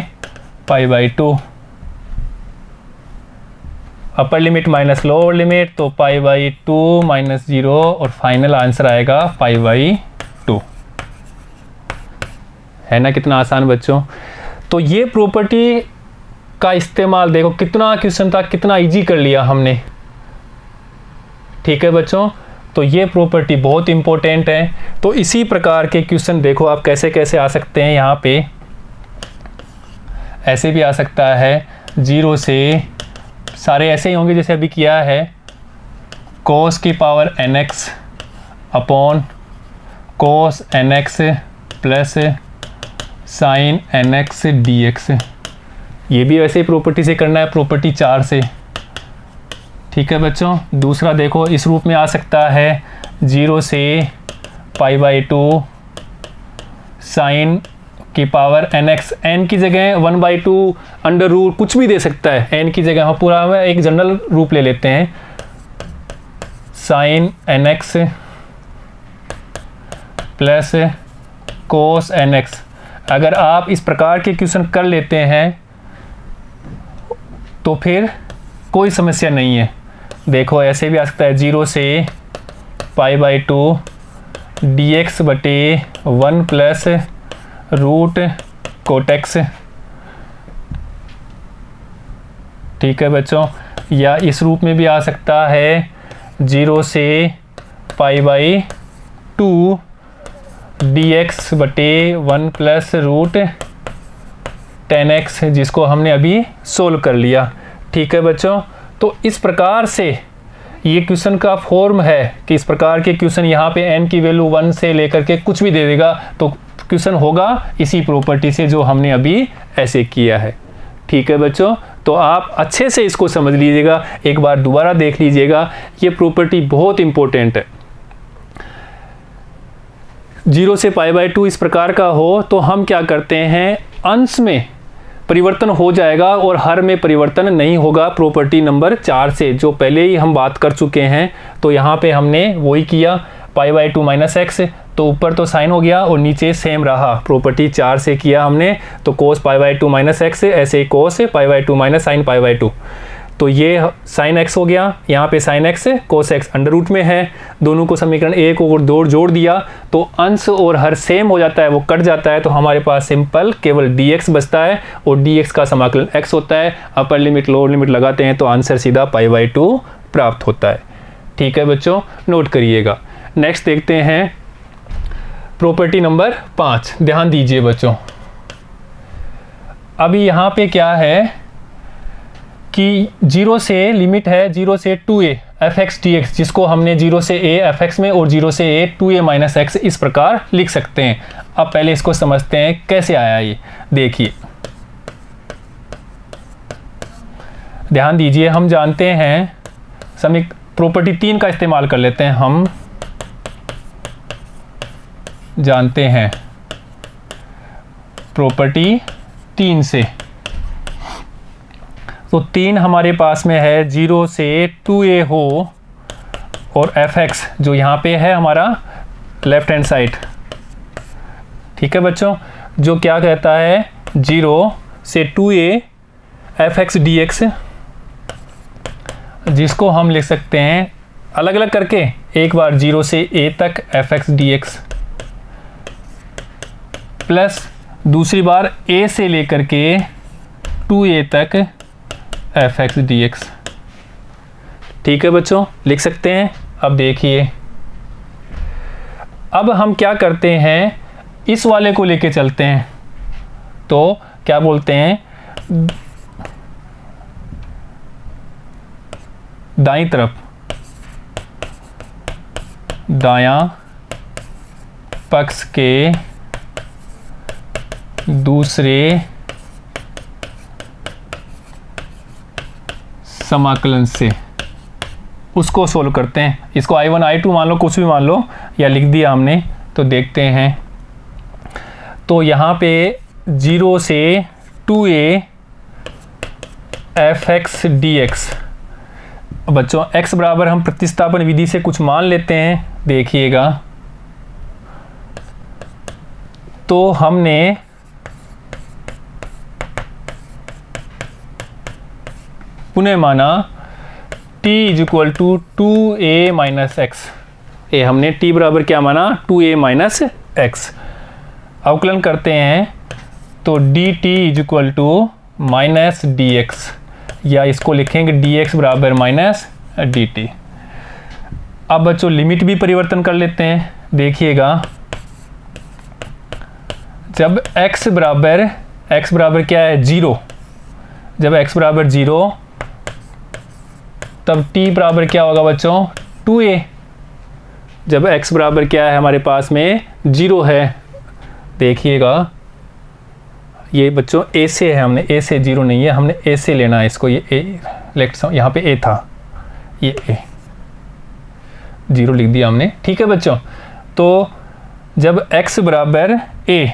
π/2, upper limit minus lower limit, तो π/2 माइनस 0, और फाइनल आंसर आएगा π/2। है ना कितना आसान बच्चों। तो ये प्रॉपर्टी का इस्तेमाल देखो कितना क्वेश्चन था, कितना इजी कर लिया हमने। ठीक है बच्चों, तो ये प्रॉपर्टी बहुत इंपॉर्टेंट है। तो इसी प्रकार के क्वेश्चन देखो आप कैसे कैसे आ सकते हैं। यहाँ पे ऐसे भी आ सकता है, 0 से, सारे ऐसे ही होंगे जैसे अभी किया है, cos की power nx upon cos nx plus sin nx dx। ये भी वैसे ही प्रॉपर्टी से करना है, प्रॉपर्टी 4 से। ठीक है बच्चों, दूसरा देखो इस रूप में आ सकता है, 0 से π/2 sin की पावर nx, n की जगह 1/2 अंडर रूट कुछ भी दे सकता है, n की जगह हम पूरा में एक जनरल रूप ले लेते हैं, sin nx plus cos nx। अगर आप इस प्रकार के क्वेश्चन कर लेते हैं तो फिर कोई समस्या नहीं है। देखो ऐसे भी आ सकता है, 0 से π/2 dx बटे 1 प्लस रूट कोट x। ठीक है बच्चों, या इस रूप में भी आ सकता है, 0 से π/2 dx बटे 1 प्लस रूट 10x, जिसको हमने अभी सोल्व कर लिया। ठीक है बच्चों, तो इस प्रकार से ये क्वेश्चन का फॉर्म है कि इस प्रकार के क्वेश्चन यहाँ पे n की वैल्यू 1 से लेकर के कुछ भी दे देगा, तो क्वेश्चन होगा इसी प्रॉपर्टी से जो हमने अभी ऐसे किया है। ठीक है बच्चों, तो आप अच्छे से इसको समझ लीजिएगा, एक बार दोबारा देख लीजिएगा, ये प्रॉपर्टी बहुत इंपॉर्टेंट है। 0 से π/2 इस प्रकार का हो तो हम क्या करते हैं, अंश में परिवर्तन हो जाएगा और हर में परिवर्तन नहीं होगा, प्रॉपर्टी नंबर 4 से, जो पहले ही हम बात कर चुके हैं। तो यहाँ पे हमने वही किया, π/2 माइनस एक्स, तो ऊपर तो साइन हो गया और नीचे सेम रहा, प्रॉपर्टी 4 से किया हमने। तो cos π/2 माइनस एक्स, ऐसे cos π/2 माइनस साइन π/2, तो ये साइन एक्स हो गया, यहाँ पे sine x cos x under root में है। दोनों को समीकरण एक और दो जोड़ दिया तो अंश और हर सेम हो जाता है, वो कट जाता है, तो हमारे पास सिंपल केवल dx बचता है और dx का समाकलन x होता है। अपर लिमिट लोअर लिमिट लगाते हैं तो आंसर सीधा π/2 प्राप्त होता है। ठीक है बच्चों, नोट करिएगा। नेक्स्ट देखते हैं प्रॉपर्टी नंबर 5। ध्यान दीजिए बच्चों, अभी यहाँ पे क्या है कि 0 से लिमिट है 0 से 2a fx dx, जिसको हमने 0 से a fx में और 0 से a 2a माइनस एक्स इस प्रकार लिख सकते हैं। अब पहले इसको समझते हैं कैसे आया ये, देखिए ध्यान दीजिए। हम जानते हैं प्रॉपर्टी 3 का इस्तेमाल कर लेते हैं। हम जानते हैं प्रॉपर्टी 3 से, तो 3 हमारे पास में है 0 से 2a हो और fx जो यहाँ पे है हमारा लेफ्ट हैंड साइड। ठीक है बच्चों, जो क्या कहता है 0 से 2a fx dx, जिसको हम लिख सकते हैं अलग अलग करके, एक बार 0 से a तक fx dx प्लस दूसरी बार a से लेकर के 2a तक fx dx। ठीक है बच्चों, लिख सकते हैं। अब देखिए, अब हम क्या करते हैं, इस वाले को लेके चलते हैं। तो क्या बोलते हैं, दाईं तरफ दायां पक्ष के दूसरे समाकलन से उसको सोल्व करते हैं। इसको I1 I2 मान लो, कुछ भी मान लो, या लिख दिया हमने। तो देखते हैं, तो यहाँ पे 0 से 2a fx dx, बच्चों x बराबर हम प्रतिस्थापन विधि से कुछ मान लेते हैं। देखिएगा, तो हमने पुनः माना t equal to 2a minus x, ये हमने t बराबर क्या माना, 2a माइनस एक्स। अवकलन करते हैं तो dt equal to minus dx, या इसको लिखेंगे dx बराबर माइनस dt। अब बच्चों लिमिट भी परिवर्तन कर लेते हैं। देखिएगा, जब x बराबर क्या है 0, जब x बराबर 0 तब t बराबर क्या होगा बच्चों 2a। जब x बराबर क्या है हमारे पास में 0 है, देखिएगा ये बच्चों a से है, हमने a से 0 नहीं है, हमने a से लेना है इसको। ये a लेफ्ट, यहाँ पे a था, ये a 0 लिख दिया हमने। ठीक है बच्चों, तो जब x बराबर a,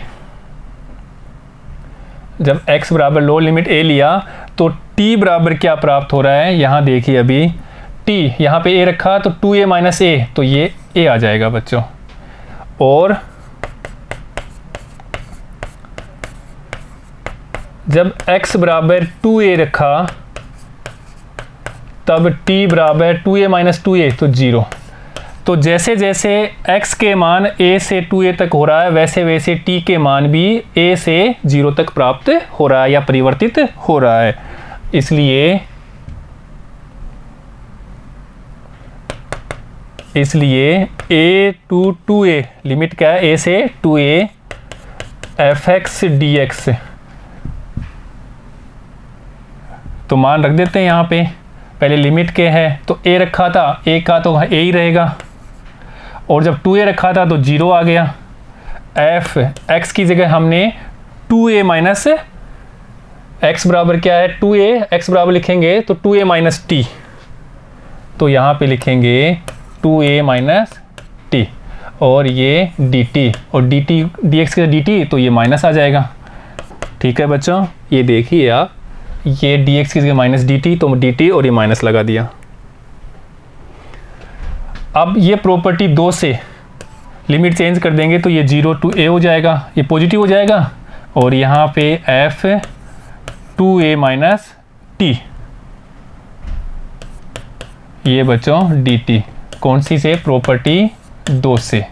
जब x बराबर लो लिमिट a लिया तो t बराबर क्या प्राप्त हो रहा है, यहाँ देखिए अभी t यहाँ पे a रखा तो 2a माइनस a, तो ये a आ जाएगा बच्चों। और जब x बराबर 2a रखा तब t बराबर 2a माइनस 2a, तो 0। तो जैसे जैसे x के मान a से 2a तक हो रहा है, वैसे वैसे t के मान भी a से 0 तक प्राप्त हो रहा है या परिवर्तित हो रहा है। इसलिए a to 2a, लिमिट क्या है a से 2a fx dx, तो मान रख देते हैं यहाँ पे। पहले लिमिट के है तो a रखा था, a का तो a ही रहेगा, और जब 2a रखा था तो 0 आ गया। f x की जगह हमने 2a माइनस x बराबर क्या है 2a, x बराबर लिखेंगे तो 2a माइनस t, तो यहाँ पे लिखेंगे 2a माइनस t। और ये dt, और dt dx के dt, तो ये माइनस आ जाएगा। ठीक है बच्चों, ये देखिए आप, ये dx की जगह माइनस dt, तो dt और ये माइनस लगा दिया। अब ये प्रॉपर्टी 2 से लिमिट चेंज कर देंगे तो ये 0 to a हो जाएगा, ये पॉजिटिव हो जाएगा, और यहाँ पे f 2a माइनस t, ये बच्चों dt, कौन सी से, प्रॉपर्टी 2 से।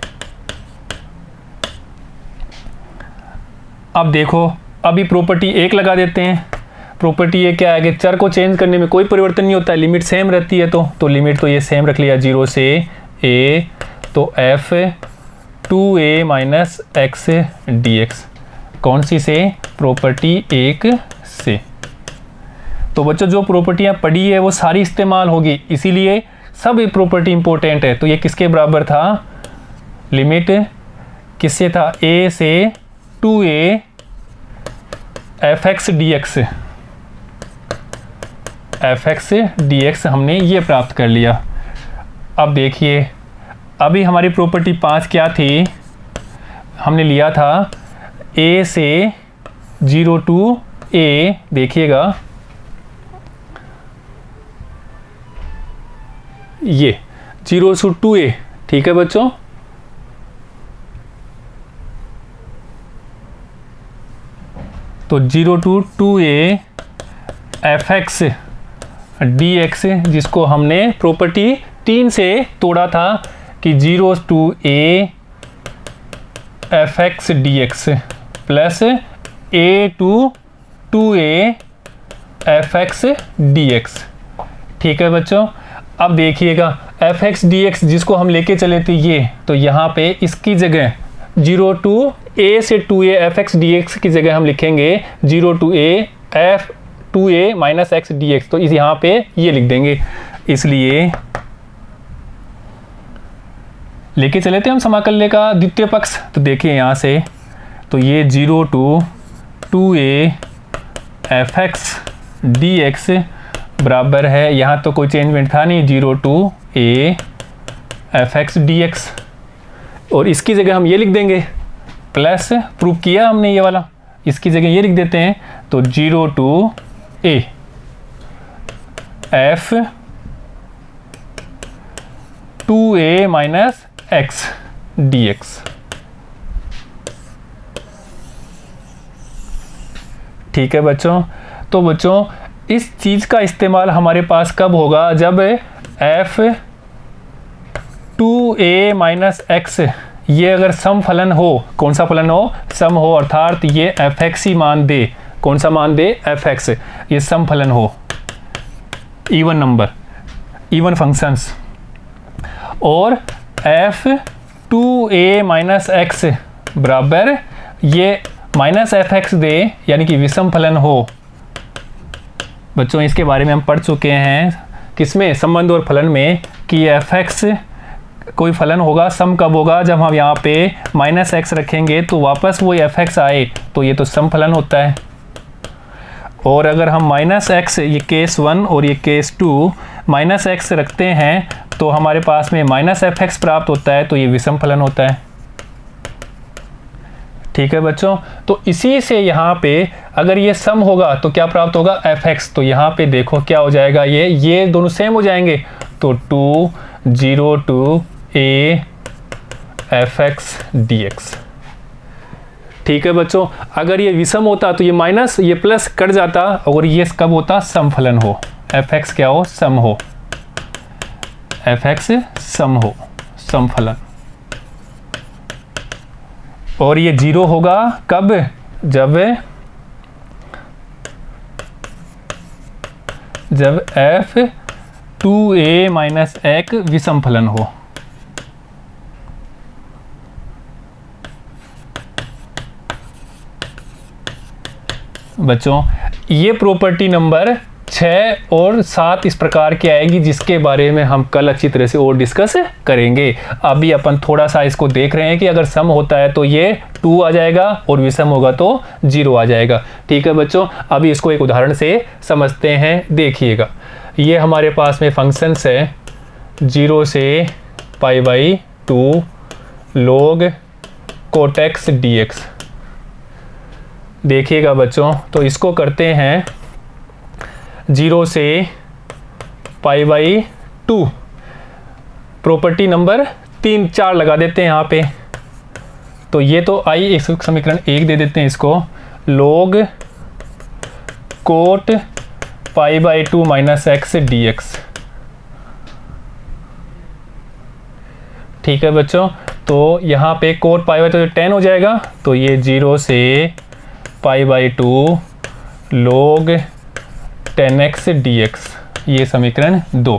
अब देखो, अभी प्रॉपर्टी 1 लगा देते हैं। प्रॉपर्टी ये क्या है कि चर को चेंज करने में कोई परिवर्तन नहीं होता है, लिमिट सेम रहती है, तो लिमिट तो ये सेम रख लिया 0 से a, तो f 2a minus x dx, कौन सी से, प्रॉपर्टी 1 से। तो बच्चों जो प्रॉपर्टियाँ पढ़ी है वो सारी इस्तेमाल होगी, इसीलिए सब प्रॉपर्टी इंपॉर्टेंट है। तो ये किसके बराबर था, लिमिट किससे था, a से 2a fx dx, fx dx हमने ये प्राप्त कर लिया। अब देखिए, अभी हमारी प्रॉपर्टी 5 क्या थी, हमने लिया था a से 0 to a, देखिएगा ये 0 to 2a, ठीक है बच्चों। तो 0 to 2a fx dx, जिसको हमने प्रॉपर्टी 3 से तोड़ा था कि 0 to a fx dx plus a to 2a fx dx। ठीक है बच्चों, अब देखिएगा fx dx जिसको हम लेके चले थे ये, तो यहाँ पे इसकी जगह 0 to a से 2a fx dx की जगह हम लिखेंगे 0 to a f 2a minus x dx, तो इस यहाँ पे ये लिख देंगे। इसलिए लेके चले थे हम समाकल्य का द्वितीय पक्ष, तो देखिए यहाँ से, तो ये 0 to 2a fx dx बराबर है, यहाँ तो कोई चेंजमेंट था नहीं, 0 to a fx dx, और इसकी जगह हम ये लिख देंगे, प्लस प्रूफ किया हमने ये वाला, इसकी जगह ये लिख देते हैं, तो 0 to a f 2a minus x dx। ठीक है बच्चों, तो बच्चों इस चीज़ का इस्तेमाल हमारे पास कब होगा, जब f 2a माइनस x ये अगर सम फलन हो, कौन सा फलन हो, सम हो, अर्थात ये fx ही मान दे, कौन सा मान दे, fx, ये सम फलन हो, इवन नंबर, इवन फंक्शंस, और f 2a माइनस x बराबर ये माइनस fx दे, यानी कि विषम फलन हो। बच्चों इसके बारे में हम पढ़ चुके हैं, किसमें, संबंध और फलन में, कि fx कोई फलन होगा, सम कब होगा, जब हम यहाँ पे माइनस एक्स रखेंगे तो वापस वो fx आए, तो ये तो सम फलन होता है। और अगर हम माइनस एक्स, ये केस 1 और ये केस 2 माइनस एक्स रखते हैं तो हमारे पास में माइनस fx प्राप्त होता है, तो ये विषम फलन होता है। ठीक है बच्चों, तो इसी से यहाँ पे अगर ये सम होगा तो क्या प्राप्त होगा, fx, तो यहाँ पे देखो क्या हो जाएगा, ये दोनों सेम हो जाएंगे, तो 2 0 to a fx dx। ठीक है बच्चों, अगर ये विषम होता तो ये माइनस, ये प्लस कट जाता, और ये कब होता, सम फलन हो, fx क्या हो, सम हो, fx सम हो, सम फलन। और ये 0 होगा कब, जब f 2a माइनस एक विषम फलन हो। बच्चों ये प्रॉपर्टी नंबर 6 और 7 इस प्रकार की आएगी, जिसके बारे में हम कल अच्छी तरह से और डिस्कस करेंगे। अभी अपन थोड़ा सा इसको देख रहे हैं कि अगर सम होता है तो ये 2 आ जाएगा और विषम होगा तो 0 आ जाएगा। ठीक है बच्चों, अभी इसको एक उदाहरण से समझते हैं, देखिएगा। ये हमारे पास में फंक्शंस है 0 से π/2, log cot x dx। देखिएगा बच्चों, तो इसको करते हैं 0 से π/2, प्रॉपर्टी नंबर 3 4 लगा देते हैं यहाँ पे। तो ये तो आई समीकरण 1 दे देते हैं इसको, log cot π/2 minus x dx। ठीक है बच्चों, तो यहाँ पे cot π/2 10 हो जाएगा, तो ये 0 से π/2 log 10x dx, ये समीकरण 2।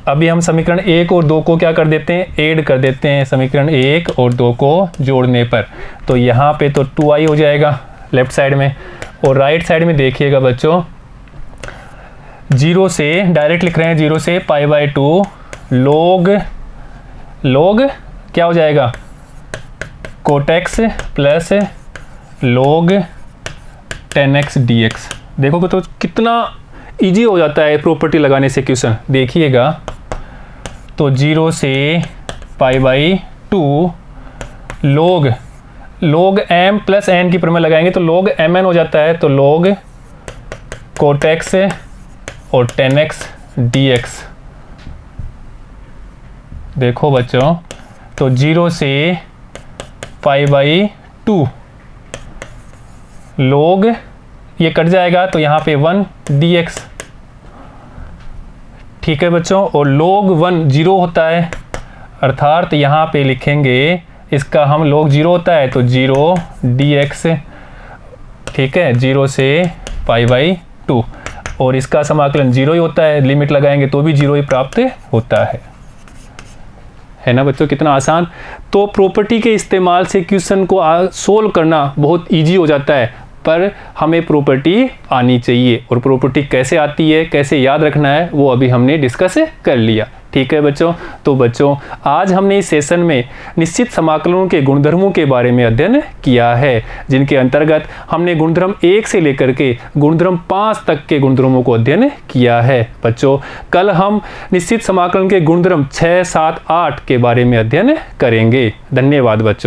अभी हम समीकरण 1 और 2 को क्या कर देते हैं, ऐड कर देते हैं समीकरण 1 और 2 को जोड़ने पर। तो यहाँ पे तो 2i हो जाएगा लेफ्ट साइड में, और राइट साइड में देखिएगा बच्चों, 0 से डायरेक्ट लिख रहे हैं, 0 से π/2 log क्या हो जाएगा, cot x plus log 10x dx। देखोगे तो कितना इजी हो जाता है प्रॉपर्टी लगाने से क्वेश्चन। देखिएगा तो 0 से π/2 log m प्लस n की प्रमेय लगाएंगे तो log mn हो जाता है, तो log cot x और 10x dx। देखो बच्चों, तो 0 से π/2 log, ये कट जाएगा तो यहाँ पे 1 dx। ठीक है बच्चों, और log 1 0 होता है, अर्थात यहाँ पे लिखेंगे इसका हम log 0 होता है तो 0 dx। ठीक है, 0 से π/2, और इसका समाकलन 0 ही होता है, लिमिट लगाएंगे तो भी 0 ही प्राप्त होता है ना बच्चों, कितना आसान। तो प्रॉपर्टी के इस्तेमाल से क्वेश्चन को सोल्व करना बहुत इजी हो जाता है, पर हमें प्रॉपर्टी आनी चाहिए, और प्रॉपर्टी कैसे आती है, कैसे याद रखना है, वो अभी हमने डिस्कस कर लिया। ठीक है बच्चों, तो बच्चों आज हमने इस सेशन में निश्चित समाकलनों के गुणधर्मों के बारे में अध्ययन किया है, जिनके अंतर्गत हमने गुणधर्म 1 से लेकर के गुणधर्म 5 तक के गुणधर्मों को अध्ययन किया है। बच्चों कल हम निश्चित समाकलन के गुणधर्म 6, 7, 8 के बारे में अध्ययन करेंगे। धन्यवाद बच्चों।